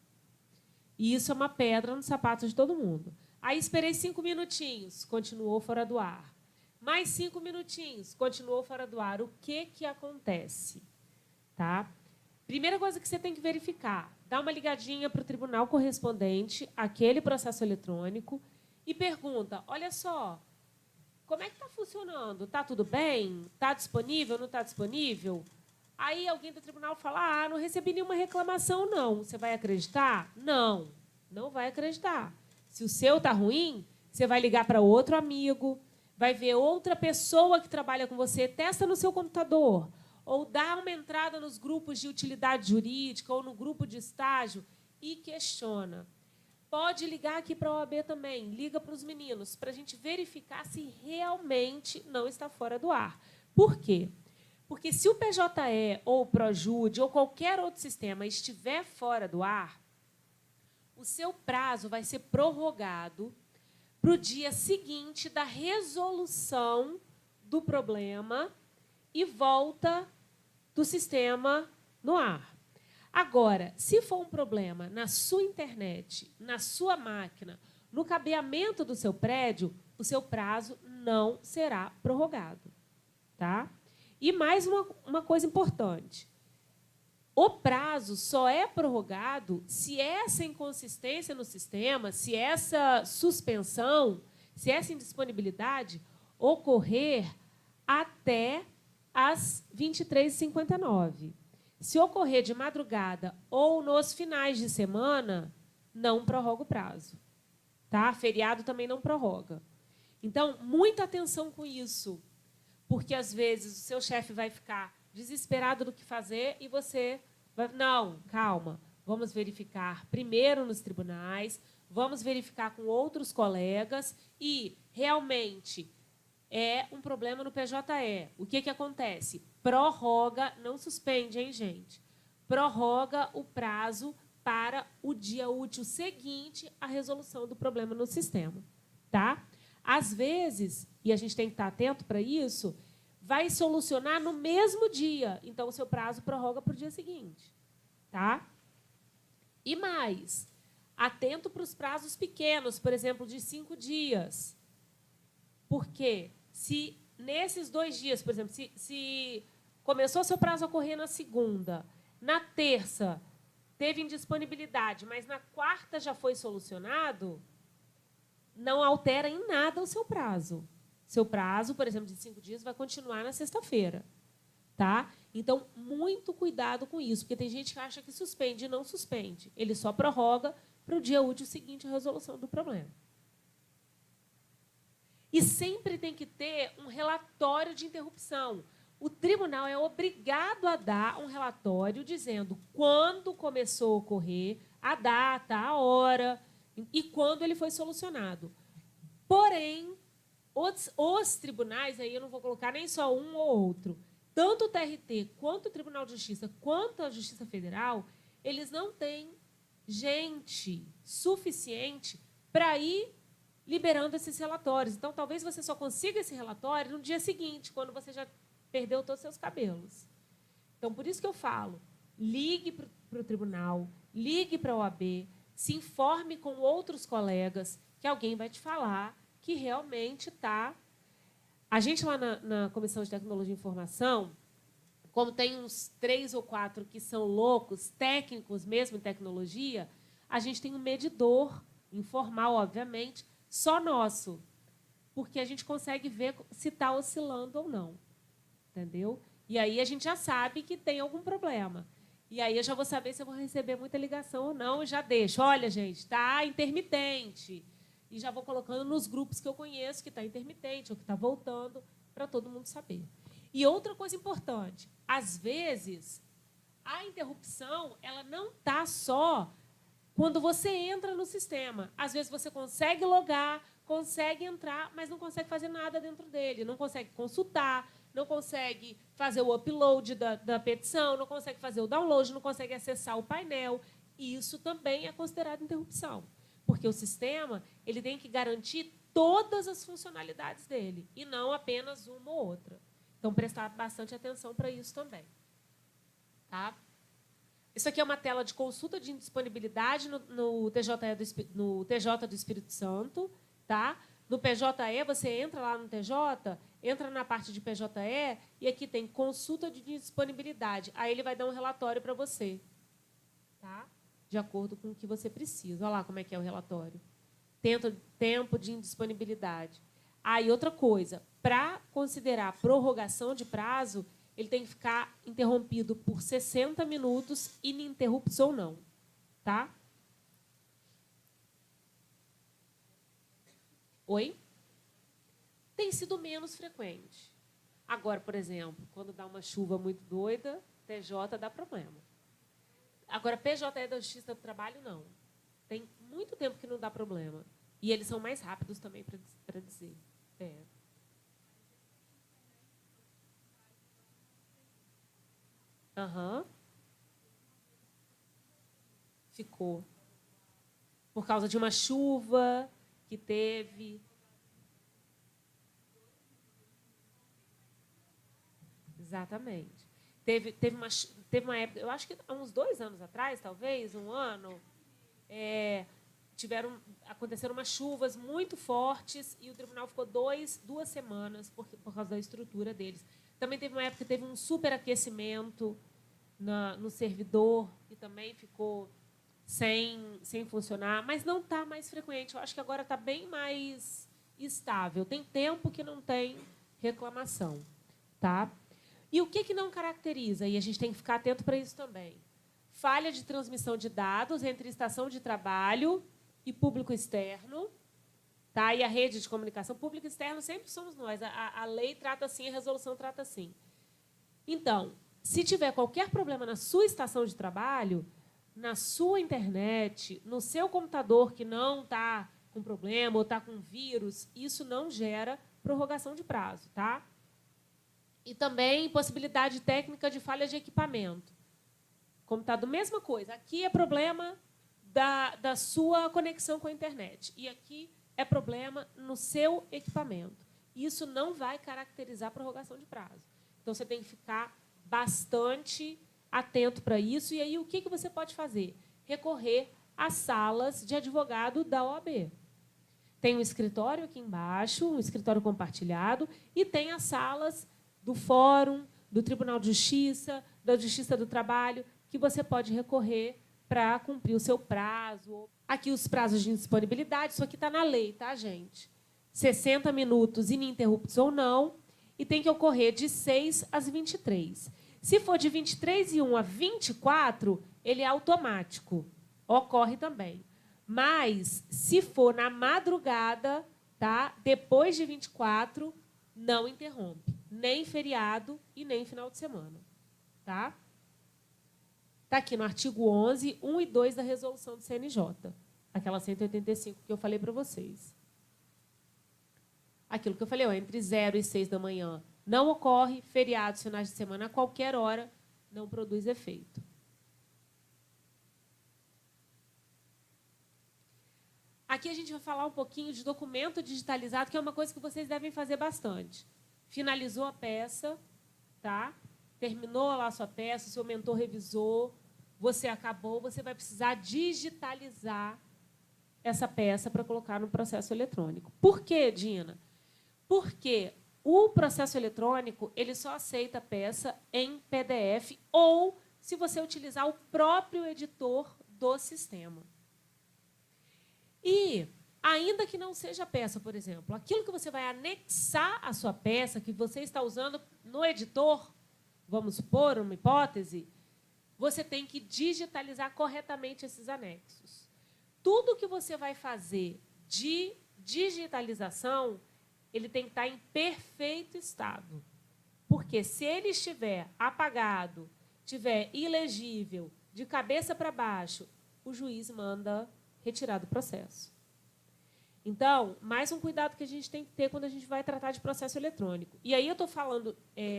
E isso é uma pedra no sapato de todo mundo. Aí esperei 5 minutinhos, continuou fora do ar. Mais 5 minutinhos, continuou fora do ar. O que acontece? Tá? Primeira coisa que você tem que verificar, dá uma ligadinha para o tribunal correspondente, aquele processo eletrônico, e pergunta, olha só, como é que está funcionando? Está tudo bem? Está disponível? Não está disponível? Aí alguém do tribunal fala, não recebi nenhuma reclamação, não. Você vai acreditar? Não, não vai acreditar. Se o seu está ruim, você vai ligar para outro amigo, vai ver outra pessoa que trabalha com você, testa no seu computador, ou dá uma entrada nos grupos de utilidade jurídica ou no grupo de estágio e questiona. Pode ligar aqui para a OAB também, liga para os meninos, para a gente verificar se realmente não está fora do ar. Por quê? Porque se o PJE ou o Projude ou qualquer outro sistema estiver fora do ar, o seu prazo vai ser prorrogado para o dia seguinte da resolução do problema e volta do sistema no ar. Agora, se for um problema na sua internet, na sua máquina, no cabeamento do seu prédio, o seu prazo não será prorrogado. Tá? E mais uma coisa importante. O prazo só é prorrogado se essa inconsistência no sistema, se essa suspensão, se essa indisponibilidade ocorrer até às 23h59. Se ocorrer de madrugada ou nos finais de semana, não prorroga o prazo. Tá? Feriado também não prorroga. Então, muita atenção com isso, porque, às vezes, o seu chefe vai ficar desesperado do que fazer e você vai... Não, calma, vamos verificar primeiro nos tribunais, vamos verificar com outros colegas e, realmente, é um problema no PJE. O que acontece? Prorroga, não suspende, hein, gente? Prorroga o prazo para o dia útil seguinte à resolução do problema no sistema. Tá? Às vezes, e a gente tem que estar atento para isso, vai solucionar no mesmo dia. Então, o seu prazo prorroga para o dia seguinte. Tá? E mais, atento para os prazos pequenos, por exemplo, de 5 dias. Porque se nesses 2 dias, por exemplo, se começou seu prazo a correr na segunda, na terça teve indisponibilidade, mas na quarta já foi solucionado, não altera em nada o seu prazo. Seu prazo, por exemplo, de 5 dias, vai continuar na sexta-feira. Tá? Então, muito cuidado com isso, porque tem gente que acha que suspende e não suspende. Ele só prorroga para o dia útil seguinte à resolução do problema. E sempre tem que ter um relatório de interrupção. O tribunal é obrigado a dar um relatório dizendo quando começou a ocorrer, a data, a hora e quando ele foi solucionado. Porém, os tribunais, aí eu não vou colocar nem só um ou outro, tanto o TRT, quanto o Tribunal de Justiça, quanto a Justiça Federal, eles não têm gente suficiente para ir liberando esses relatórios. Então, talvez você só consiga esse relatório no dia seguinte, quando você já perdeu todos os seus cabelos. Então, por isso que eu falo, ligue para o tribunal, ligue para a OAB, se informe com outros colegas, que alguém vai te falar que realmente está... A gente lá na Comissão de Tecnologia e Informação, como tem uns 3 ou 4 que são loucos, técnicos mesmo em tecnologia, a gente tem um medidor informal, obviamente, só nosso, porque a gente consegue ver se está oscilando ou não. Entendeu? E aí a gente já sabe que tem algum problema. E aí eu já vou saber se eu vou receber muita ligação ou não, e já deixo. Olha, gente, está intermitente. E já vou colocando nos grupos que eu conheço que está intermitente ou que está voltando, para todo mundo saber. E outra coisa importante, às vezes, a interrupção ela não está só quando você entra no sistema. Às vezes você consegue logar, consegue entrar, mas não consegue fazer nada dentro dele, não consegue consultar, não consegue fazer o upload da petição, não consegue fazer o download, não consegue acessar o painel. E isso também é considerado interrupção, porque o sistema ele tem que garantir todas as funcionalidades dele, e não apenas uma ou outra. Então, prestar bastante atenção para isso também. Tá? Isso aqui é uma tela de consulta de indisponibilidade no TJ do Espírito Santo. Tá? No PJE, você entra lá no TJ, entra na parte de PJE, e aqui tem consulta de disponibilidade. Aí ele vai dar um relatório para você, tá? De acordo com o que você precisa. Olha lá como é que é o relatório. Tempo de indisponibilidade. Aí, outra coisa, para considerar prorrogação de prazo, ele tem que ficar interrompido por 60 minutos, ininterruptos ou não. Tá? Oi? Tem sido menos frequente. Agora, por exemplo, quando dá uma chuva muito doida, TJ dá problema. Agora, PJE da Justiça do Trabalho, não. Tem muito tempo que não dá problema. E eles são mais rápidos também para dizer. É. Aham. Ficou. Por causa de uma chuva que teve. Exatamente. Teve uma época, eu acho que há uns 2 anos atrás, talvez, 1 ano, aconteceram umas chuvas muito fortes e o tribunal ficou 2 semanas por causa da estrutura deles. Também teve uma época que teve um superaquecimento no servidor, que também ficou sem funcionar, mas não está mais frequente. Eu acho que agora está bem mais estável. Tem tempo que não tem reclamação. Tá? E o que não caracteriza? E a gente tem que ficar atento para isso também. Falha de transmissão de dados entre estação de trabalho e público externo. Tá? E a rede de comunicação. Público externo sempre somos nós. A lei trata assim, a resolução trata assim. Então, se tiver qualquer problema na sua estação de trabalho, na sua internet, no seu computador que não está com problema ou está com vírus, isso não gera prorrogação de prazo. Tá? E também possibilidade técnica de falha de equipamento. Computador, mesma coisa. Aqui é problema da sua conexão com a internet. E aqui é problema no seu equipamento. Isso não vai caracterizar prorrogação de prazo. Então, você tem que ficar bastante atento para isso. E aí, o que você pode fazer? Recorrer às salas de advogado da OAB. Tem um escritório aqui embaixo, um escritório compartilhado, e tem as salas do Fórum, do Tribunal de Justiça, da Justiça do Trabalho, que você pode recorrer para cumprir o seu prazo. Aqui os prazos de disponibilidade, isso aqui está na lei, tá, gente? 60 minutos ininterruptos ou não, e tem que ocorrer de 6 às 23. Se for de 23h01 a 24, ele é automático, ocorre também. Mas, se for na madrugada, tá? Depois de 24, não interrompe. Nem feriado e nem final de semana. Tá? Está aqui no artigo 11, 1 e 2 da resolução do CNJ. Aquela 185 que eu falei para vocês. Aquilo que eu falei, entre 0 e 6 da manhã não ocorre, feriados, finais de semana, a qualquer hora, não produz efeito. Aqui a gente vai falar um pouquinho de documento digitalizado, que é uma coisa que vocês devem fazer bastante. Finalizou a peça, tá? Terminou lá a sua peça, o seu mentor revisou, você acabou, você vai precisar digitalizar essa peça para colocar no processo eletrônico. Por quê, Dina? Porque o processo eletrônico ele só aceita a peça em PDF ou se você utilizar o próprio editor do sistema. E, ainda que não seja peça, por exemplo, aquilo que você vai anexar à sua peça, que você está usando no editor, vamos supor, uma hipótese, você tem que digitalizar corretamente esses anexos. Tudo que você vai fazer de digitalização, ele tem que estar em perfeito estado. Porque se ele estiver apagado, estiver ilegível, de cabeça para baixo, o juiz manda retirar do processo. Então, mais um cuidado que a gente tem que ter quando a gente vai tratar de processo eletrônico. E aí eu estou falando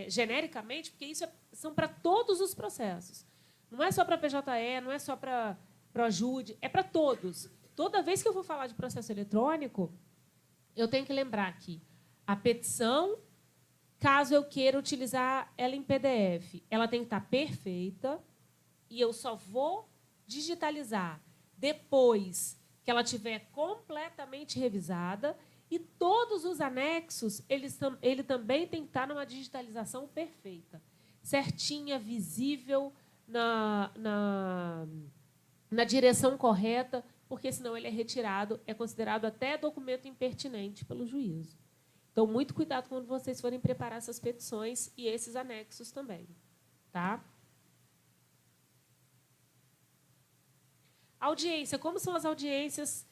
genericamente, porque isso são para todos os processos. Não é só para PJE, não é só para ProJude, é para todos. Toda vez que eu vou falar de processo eletrônico, eu tenho que lembrar que a petição, caso eu queira utilizar ela em PDF, ela tem que estar perfeita e eu só vou digitalizar depois que ela estiver completamente revisada e todos os anexos, ele também tem que estar numa digitalização perfeita, certinha, visível, na direção correta, porque senão ele é retirado, é considerado até documento impertinente pelo juízo. Então, muito cuidado quando vocês forem preparar essas petições e esses anexos também. Tá? Audiência. Como são as audiências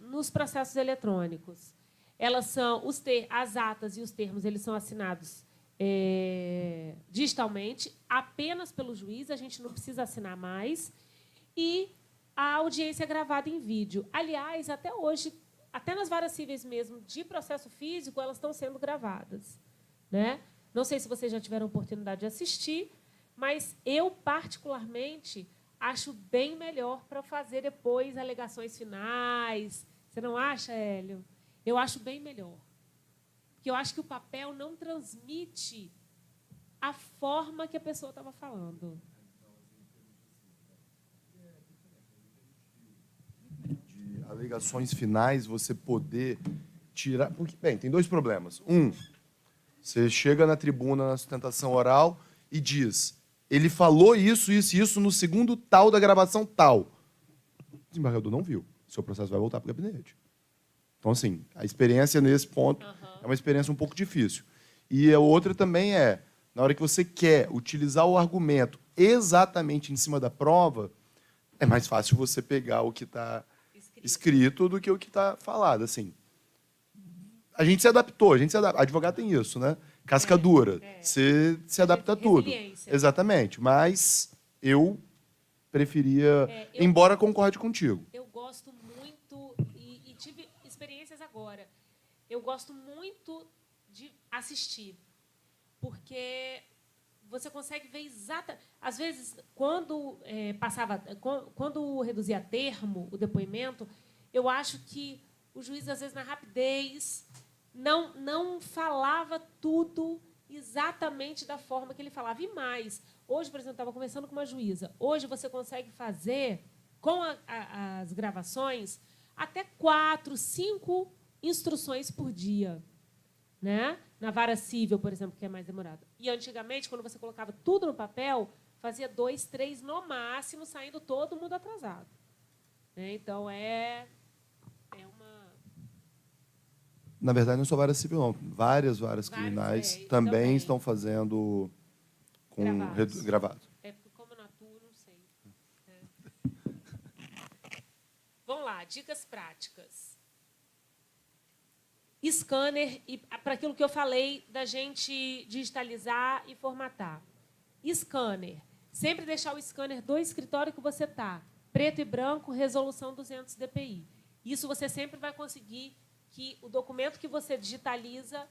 nos processos eletrônicos? Elas são as atas e os termos, eles são assinados digitalmente, apenas pelo juiz, a gente não precisa assinar mais. E a audiência é gravada em vídeo. Aliás, até hoje, até nas varas cíveis mesmo, de processo físico, elas estão sendo gravadas. Né? Não sei se vocês já tiveram oportunidade de assistir, mas eu, particularmente, acho bem melhor para fazer depois alegações finais. Você não acha, Hélio? Eu acho bem melhor. Porque eu acho que o papel não transmite a forma que a pessoa estava falando. De alegações finais, você poder tirar... Porque, bem, tem dois problemas. Você chega na tribuna, na sustentação oral, e diz: ele falou isso, isso e isso no segundo tal da gravação tal. O desembargador não viu. O seu processo vai voltar para o gabinete. Então, assim, a experiência nesse ponto é uma experiência um pouco difícil. E a outra também é, na hora que você quer utilizar o argumento exatamente em cima da prova, é mais fácil você pegar o que está escrito do que o que está falado. Assim, a gente se adaptou, advogado tem isso, né? Casca dura. Você se adapta a tudo. Exatamente. Mas eu preferia, embora concorde contigo. Eu gosto muito, e tive experiências agora, eu gosto muito de assistir, porque você consegue ver exatamente... Às vezes, quando quando reduzia a termo o depoimento, eu acho que o juiz, às vezes, na rapidez, não falava tudo exatamente da forma que ele falava. E mais, hoje, por exemplo, eu estava conversando com uma juíza, hoje você consegue fazer, com as gravações, até 4, 5 instruções por dia, né? Na vara civil, por exemplo, que é mais demorada. E, antigamente, quando você colocava tudo no papel, fazia 2, 3 no máximo, saindo todo mundo atrasado. Né? Então, é uma... Na verdade, não só vara civil, não. Várias varas criminais também estão fazendo com gravado. É, como na tua, não sei. Vamos lá, dicas práticas. Scanner, e para aquilo que eu falei da gente digitalizar e formatar. Scanner. Sempre deixar o scanner do escritório que você está. Preto e branco, resolução 200 dpi. Isso você sempre vai conseguir que o documento que você digitaliza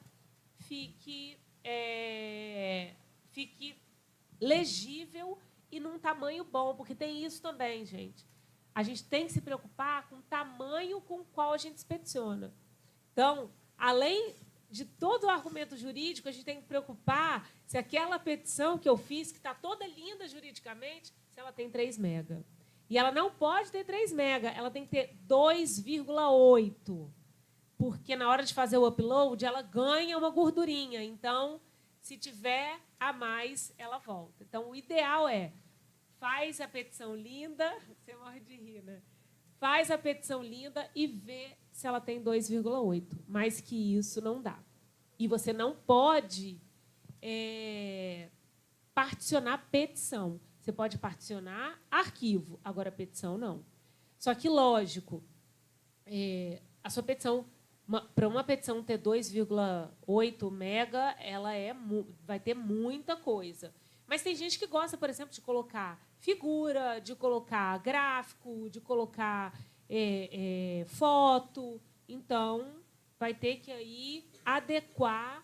fique legível e num tamanho bom, porque tem isso também, gente. A gente tem que se preocupar com o tamanho com o qual a gente expediciona. Então, além de todo o argumento jurídico, a gente tem que preocupar se aquela petição que eu fiz, que está toda linda juridicamente, se ela tem 3 mega. E ela não pode ter 3 mega, ela tem que ter 2,8. Porque na hora de fazer o upload, ela ganha uma gordurinha. Então, se tiver a mais, ela volta. Então, o ideal é, faz a petição linda, você morre de rir, né? Faz a petição linda e vê se ela tem 2,8. Mais que isso, não dá. E você não pode particionar petição. Você pode particionar arquivo, agora petição não. Só que, lógico, a sua petição, para uma petição ter 2,8 mega, ela vai ter muita coisa. Mas tem gente que gosta, por exemplo, de colocar figura, de colocar gráfico, de colocar foto. Então, vai ter que aí adequar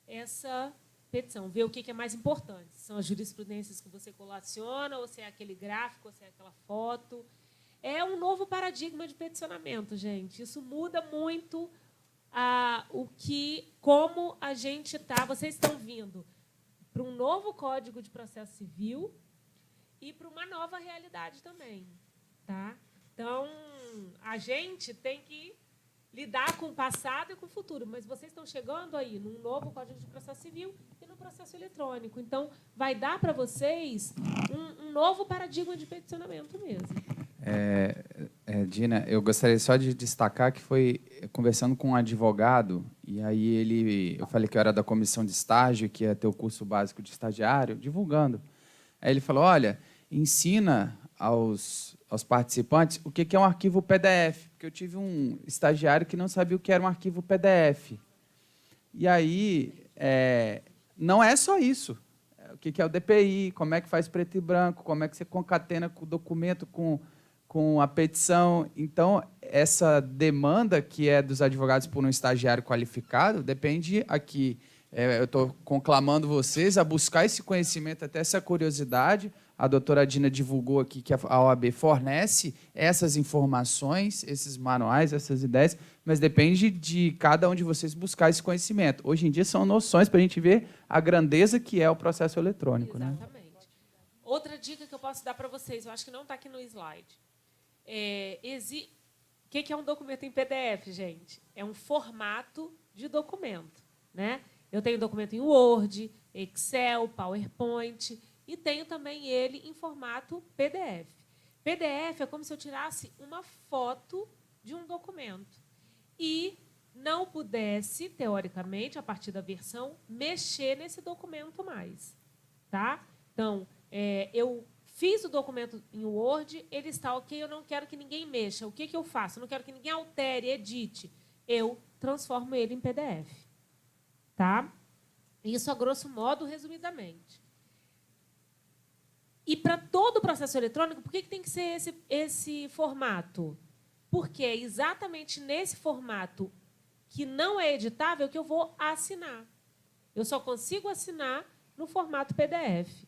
essa petição, ver o que é mais importante. Se são as jurisprudências que você colaciona, ou se é aquele gráfico, ou se é aquela foto. É um novo paradigma de peticionamento, gente. Isso muda muito como a gente está. Vocês estão vindo para um novo Código de Processo Civil e para uma nova realidade também. Tá? Então, a gente tem que lidar com o passado e com o futuro, mas vocês estão chegando aí num novo Código de Processo Civil e no processo eletrônico. Então, vai dar para vocês um novo paradigma de peticionamento mesmo. Dina, eu gostaria só de destacar que foi conversando com um advogado, e aí eu falei que eu era da comissão de estágio, que ia ter o curso básico de estagiário, divulgando. Aí ele falou, olha, ensina aos participantes o que é um arquivo PDF, porque eu tive um estagiário que não sabia o que era um arquivo PDF. E aí, não é só isso. O que é o DPI, como é que faz preto e branco, como é que você concatena com o documento, com a petição. Então, essa demanda que é dos advogados por um estagiário qualificado depende aqui. Eu estou conclamando vocês a buscar esse conhecimento, até essa curiosidade. A doutora Dina divulgou aqui que a OAB fornece essas informações, esses manuais, essas ideias, mas depende de cada um de vocês buscar esse conhecimento. Hoje em dia são noções para a gente ver a grandeza que é o processo eletrônico. Exatamente. Né? Outra dica que eu posso dar para vocês, eu acho que não está aqui no slide. O que é um documento em PDF, gente? É um formato de documento. Né? Eu tenho documento em Word, Excel, PowerPoint. e tenho também ele em formato PDF. PDF é como se eu tirasse uma foto de um documento e não pudesse, teoricamente, a partir da versão, mexer nesse documento mais. Tá? Então, eu fiz o documento em Word, ele está ok, eu não quero que ninguém mexa. O que eu faço? Eu não quero que ninguém altere, edite. Eu transformo ele em PDF. Tá? Isso, a grosso modo, resumidamente. E para todo o processo eletrônico, por que tem que ser esse formato? Porque é exatamente nesse formato que não é editável que eu vou assinar. Eu só consigo assinar no formato PDF.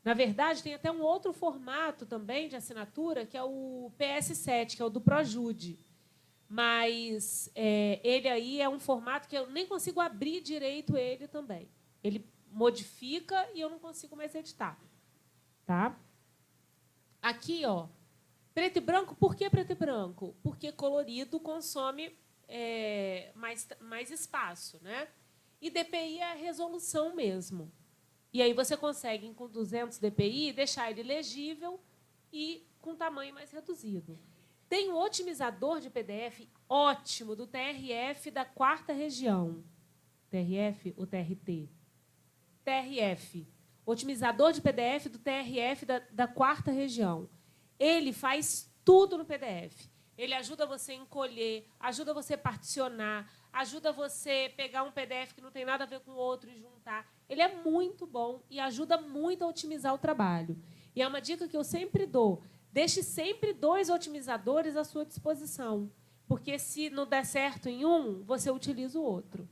Na verdade, tem até um outro formato também de assinatura, que é o PS7, que é o do Projude. Mas ele aí é um formato que eu nem consigo abrir direito ele também. Ele modifica e eu não consigo mais editar. Tá? Aqui, ó, preto e branco. Por que preto e branco? Porque colorido consome mais espaço, né? E DPI é a resolução mesmo. E aí você consegue, com 200 DPI, deixar ele legível e com tamanho mais reduzido. Tem um otimizador de PDF ótimo do TRF da 4ª região. TRF ou TRT? TRF. Otimizador de PDF do TRF da 4ª região. Ele faz tudo no PDF. Ele ajuda você a encolher, ajuda você a particionar, ajuda você a pegar um PDF que não tem nada a ver com o outro e juntar. Ele é muito bom e ajuda muito a otimizar o trabalho. E é uma dica que eu sempre dou. Deixe sempre 2 otimizadores à sua disposição, porque se não der certo em um, você utiliza o outro.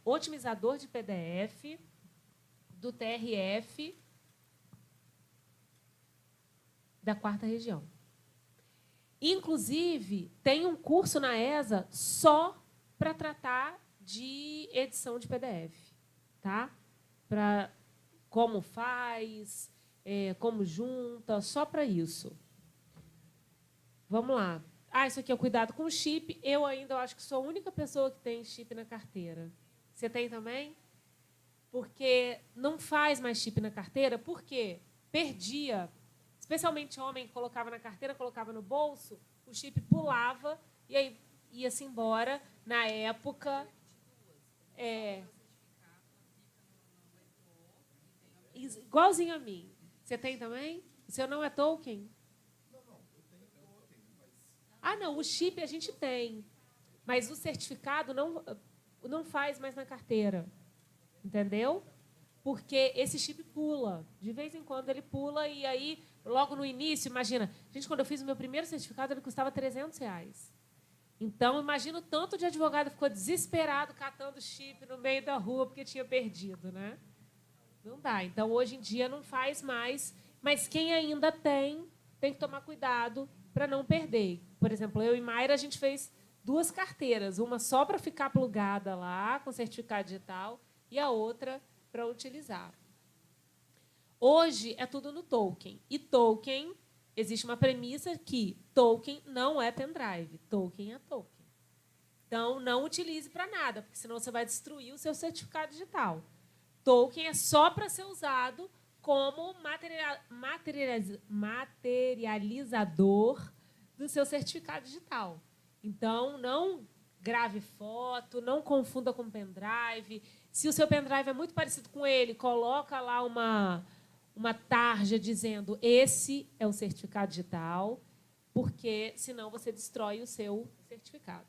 Otimizador de PDF do TRF da 4ª região. Inclusive, tem um curso na ESA só para tratar de edição de PDF. Tá? Para como faz, como junta, só para isso. Vamos lá. Isso aqui é o cuidado com o chip. Eu ainda acho que sou a única pessoa que tem chip na carteira. Você tem também? Porque não faz mais chip na carteira. Por quê? Perdia. Especialmente homem que colocava na carteira, colocava no bolso, o chip pulava e aí ia-se embora. Na época... igualzinho a mim. Você tem também? O seu não é Tolkien? Não, o chip a gente tem, mas o certificado não faz mais na carteira, entendeu? Porque esse chip pula, de vez em quando ele pula e aí, logo no início, imagina, gente, quando eu fiz o meu primeiro certificado, ele custava R$300. Então, imagina o tanto de advogado ficou desesperado catando chip no meio da rua porque tinha perdido, né? Não dá. Então, hoje em dia, não faz mais, mas quem ainda tem que tomar cuidado para não perder. Por exemplo, eu e Mayra, a gente fez 2 carteiras, uma só para ficar plugada lá, com certificado digital, e a outra para utilizar. Hoje é tudo no Tolkien. E Tolkien, existe uma premissa que Tolkien não é pendrive, Tolkien é Tolkien. Então, não utilize para nada, porque senão você vai destruir o seu certificado digital. Tolkien é só para ser usado como materializador do seu certificado digital. Então, não grave foto, não confunda com pendrive. Se o seu pendrive é muito parecido com ele, coloca lá uma tarja dizendo esse é o certificado digital, porque senão você destrói o seu certificado.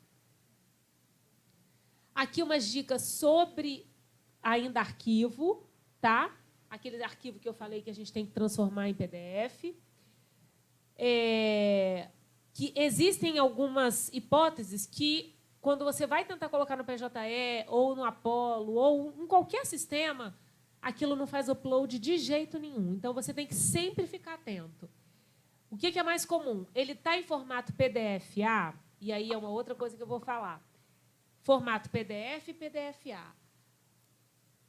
Aqui umas dicas sobre ainda arquivo, tá? Aquele arquivo que eu falei que a gente tem que transformar em PDF. Que existem algumas hipóteses que, quando você vai tentar colocar no PJE, ou no Apollo, ou em qualquer sistema, aquilo não faz upload de jeito nenhum. Então, você tem que sempre ficar atento. O que é mais comum? Ele está em formato PDF-A, e aí é uma outra coisa que eu vou falar. Formato PDF e PDF-A.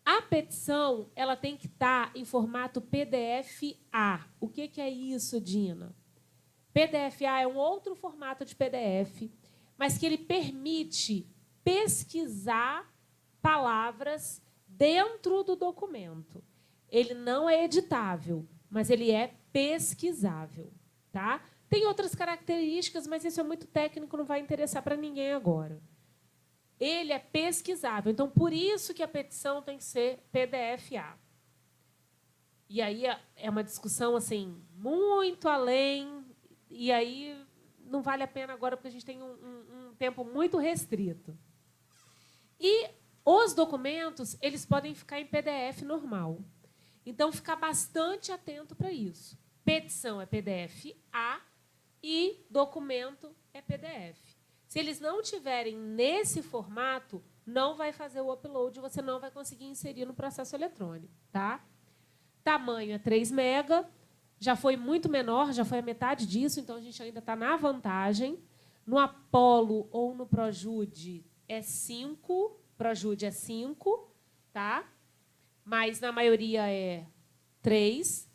A petição ela tem que estar em formato PDF-A. O que é isso, Dina? PDF-A é um outro formato de PDF, mas que ele permite pesquisar palavras dentro do documento. Ele não é editável, mas ele é pesquisável. Tá? Tem outras características, mas isso é muito técnico, não vai interessar para ninguém agora. Ele é pesquisável. Então, por isso que a petição tem que ser PDF-A. E aí é uma discussão assim muito além, e aí não vale a pena agora, porque a gente tem um tempo muito restrito. E os documentos, eles podem ficar em PDF normal. Então, ficar bastante atento para isso. Petição é PDF-A e documento é PDF. Se eles não tiverem nesse formato, não vai fazer o upload, você não vai conseguir inserir no processo eletrônico. Tá? Tamanho é 3 MB, já foi muito menor, já foi a metade disso, então a gente ainda está na vantagem. No Apollo ou no Projude é 5, Projude é 5, tá? Mas na maioria é 3.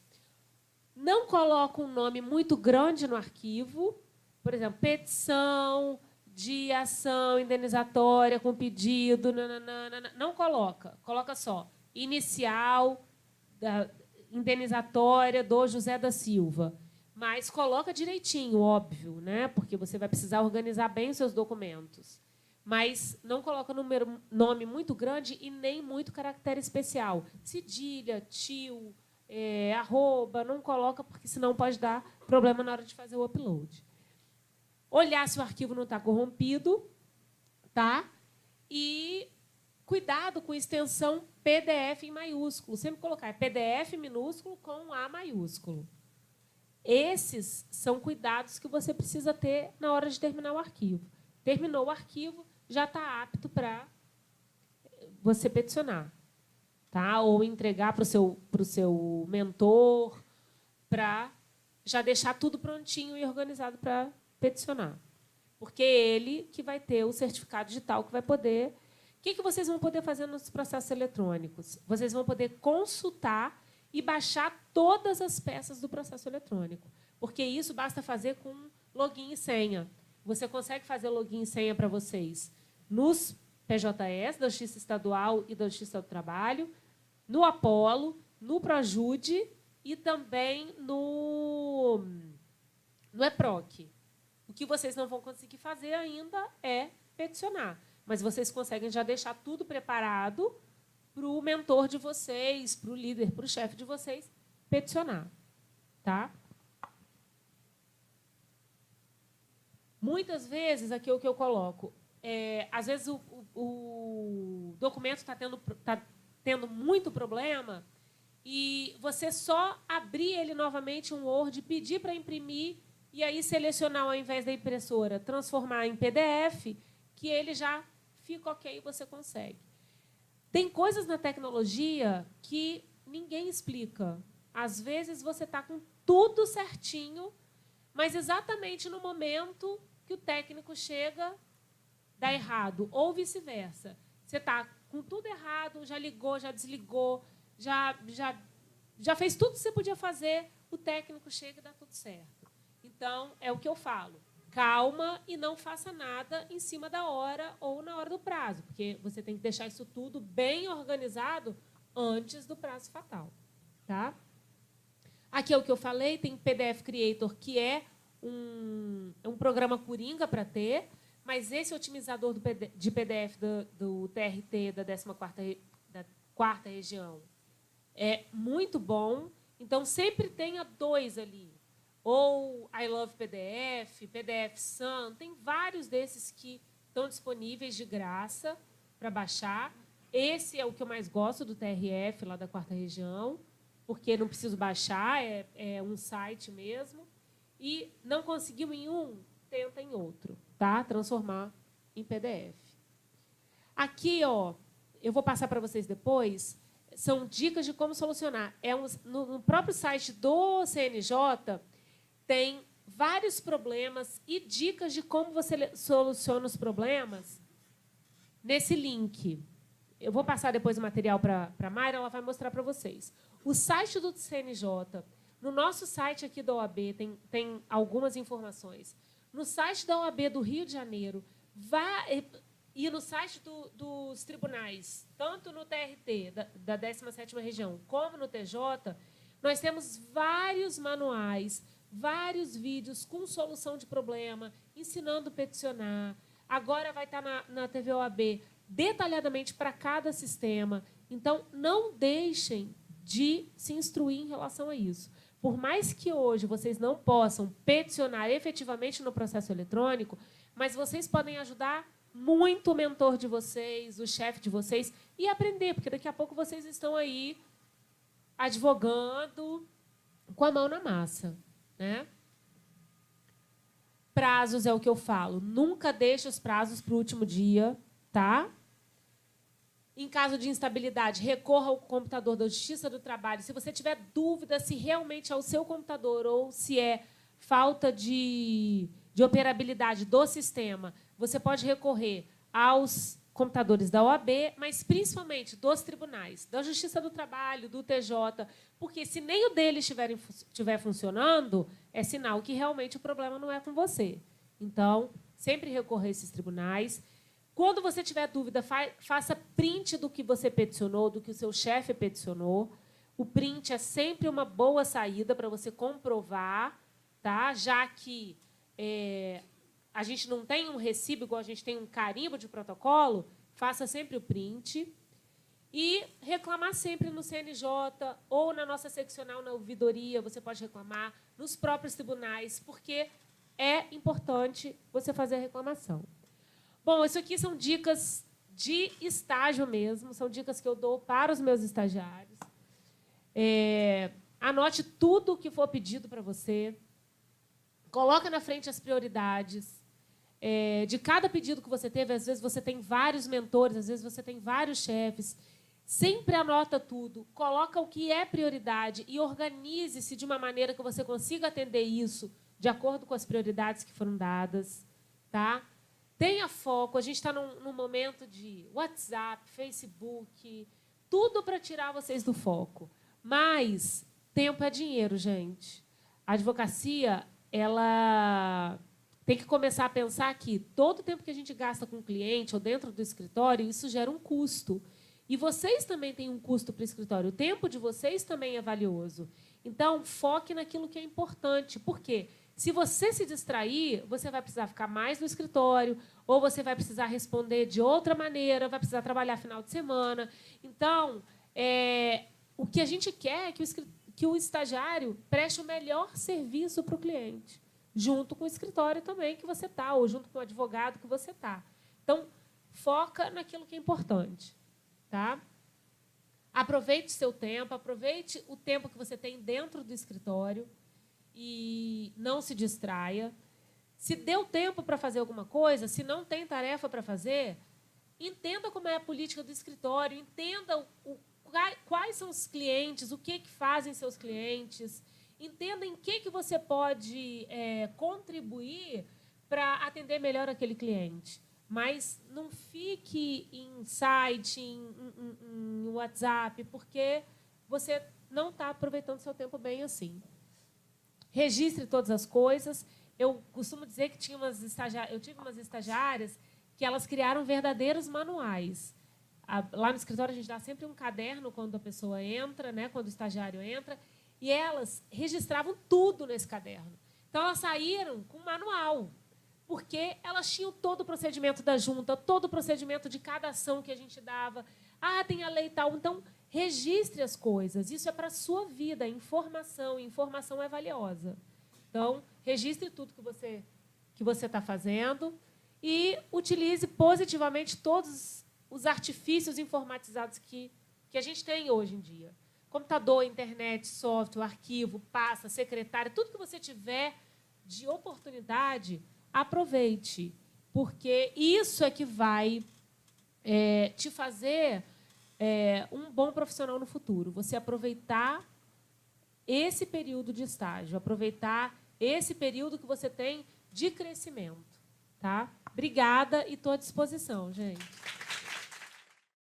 Não coloca um nome muito grande no arquivo, por exemplo, petição de ação indenizatória com pedido, não coloca. Coloca só inicial indenizatória do José da Silva. Mas coloca direitinho, óbvio, né? Porque você vai precisar organizar bem os seus documentos. Mas não coloca nome muito grande e nem muito caractere especial. Cedilha, tio, arroba, não coloca, porque senão pode dar problema na hora de fazer o upload. Olhar se o arquivo não está corrompido, tá? E cuidado com extensão PDF em maiúsculo. Sempre colocar PDF minúsculo com A maiúsculo. Esses são cuidados que você precisa ter na hora de terminar o arquivo. Terminou o arquivo, já está apto para você peticionar. Tá? Ou entregar para o seu mentor, para já deixar tudo prontinho e organizado para peticionar. Porque é ele que vai ter o certificado digital que vai poder... O que vocês vão poder fazer nos processos eletrônicos? Vocês vão poder consultar e baixar todas as peças do processo eletrônico. Porque isso basta fazer com login e senha. Você consegue fazer login e senha para vocês nos PJS, da Justiça Estadual e da Justiça do Trabalho, no Apollo, no Projude e também no EPROC. O que vocês não vão conseguir fazer ainda é peticionar. Mas vocês conseguem já deixar tudo preparado para o mentor de vocês, para o líder, para o chefe de vocês peticionar. Tá? Muitas vezes, aqui é o que eu coloco, às vezes o documento está tendo muito problema e você só abrir ele novamente em um Word, pedir para imprimir e aí selecionar, ao invés da impressora, transformar em PDF, que ele já fica ok e você consegue. Tem coisas na tecnologia que ninguém explica. Às vezes você está com tudo certinho, mas exatamente no momento que o técnico chega, dá errado, ou vice-versa. Você está com tudo errado, já ligou, já desligou, já fez tudo que você podia fazer, o técnico chega e dá tudo certo. Então, é o que eu falo. Calma e não faça nada em cima da hora ou na hora do prazo, porque você tem que deixar isso tudo bem organizado antes do prazo fatal. Tá? Aqui é o que eu falei, tem PDF Creator, que é um programa coringa para ter, mas esse otimizador de PDF do TRT da 14ª região é muito bom. Então, sempre tenha 2 ali. Ou I Love PDF, PDF Sun, tem vários desses que estão disponíveis de graça para baixar. Esse é o que eu mais gosto do TRF, lá da 4ª região, porque não preciso baixar, é um site mesmo. E não conseguiu em um, tenta em outro, tá? Transformar em PDF. Aqui, ó, eu vou passar para vocês depois, são dicas de como solucionar. No próprio site do CNJ, tem vários problemas e dicas de como você soluciona os problemas nesse link. Eu vou passar depois o material para a Mayra, ela vai mostrar para vocês. O site do CNJ, no nosso site aqui da OAB, tem algumas informações. No site da OAB do Rio de Janeiro, ir no site dos tribunais, tanto no TRT, da 17ª Região, como no TJ, nós temos vários manuais, vários vídeos com solução de problema, ensinando a peticionar. Agora vai estar na TV OAB detalhadamente para cada sistema. Então, não deixem de se instruir em relação a isso. Por mais que hoje vocês não possam peticionar efetivamente no processo eletrônico, mas vocês podem ajudar muito o mentor de vocês, o chefe de vocês, e aprender, porque daqui a pouco vocês estão aí advogando com a mão na massa, né? Prazos é o que eu falo. Nunca deixe os prazos para o último dia, tá? Em caso de instabilidade, recorra ao computador da Justiça do Trabalho. Se você tiver dúvida se realmente é o seu computador ou se é falta de operabilidade do sistema, você pode recorrer aos computadores da OAB, mas principalmente dos tribunais, da Justiça do Trabalho, do TJ, porque se nem o deles estiver funcionando, é sinal que realmente o problema não é com você. Então, sempre recorrer a esses tribunais. Quando você tiver dúvida, faça print do que você peticionou, do que o seu chefe peticionou. O print é sempre uma boa saída para você comprovar, tá? Já que a gente não tem um recibo igual a gente tem um carimbo de protocolo, faça sempre o print. E reclamar sempre no CNJ ou na nossa seccional na ouvidoria, você pode reclamar nos próprios tribunais, porque é importante você fazer a reclamação. Bom, isso aqui são dicas de estágio mesmo, são dicas que eu dou para os meus estagiários. Anote tudo o que for pedido para você, coloca na frente as prioridades. De cada pedido que você teve, às vezes você tem vários mentores, às vezes você tem vários chefes. Sempre anota tudo, coloca o que é prioridade e organize-se de uma maneira que você consiga atender isso de acordo com as prioridades que foram dadas, tá? Tenha foco. A gente está num momento de WhatsApp, Facebook, tudo para tirar vocês do foco. Mas tempo é dinheiro, gente. A advocacia, ela tem que começar a pensar que todo o tempo que a gente gasta com o cliente ou dentro do escritório, isso gera um custo. E vocês também têm um custo para o escritório. O tempo de vocês também é valioso. Então, foque naquilo que é importante. Por quê? Se você se distrair, você vai precisar ficar mais no escritório, ou você vai precisar responder de outra maneira, vai precisar trabalhar final de semana. Então, o que a gente quer é que o estagiário preste o melhor serviço para o cliente, junto com o escritório também que você está, ou junto com o advogado que você está. Então, foca naquilo que é importante. Tá? Aproveite o seu tempo, aproveite o tempo que você tem dentro do escritório e não se distraia. Se deu tempo para fazer alguma coisa, se não tem tarefa para fazer, entenda como é a política do escritório, entenda quais são os clientes, o que fazem seus clientes, entenda em que você pode contribuir para atender melhor aquele cliente. Mas não fique em site, em WhatsApp, porque você não está aproveitando seu tempo bem assim. Registre todas as coisas. Eu costumo dizer que eu tive umas estagiárias que elas criaram verdadeiros manuais. Lá no escritório, a gente dá sempre um caderno quando a pessoa entra, né, quando o estagiário entra, e elas registravam tudo nesse caderno. Então, elas saíram com um manual, porque elas tinham todo o procedimento da junta, todo o procedimento de cada ação que a gente dava. Tem a lei e tal. Então, registre as coisas. Isso é para a sua vida, informação. Informação é valiosa. Então, registre tudo que você está fazendo e utilize positivamente todos os artifícios informatizados que a gente tem hoje em dia. Computador, internet, software, arquivo, pasta, secretária, tudo que você tiver de oportunidade, aproveite, porque isso é que vai te fazer um bom profissional no futuro. Você aproveitar esse período de estágio, aproveitar esse período que você tem de crescimento. Tá? Obrigada e estou à disposição, gente.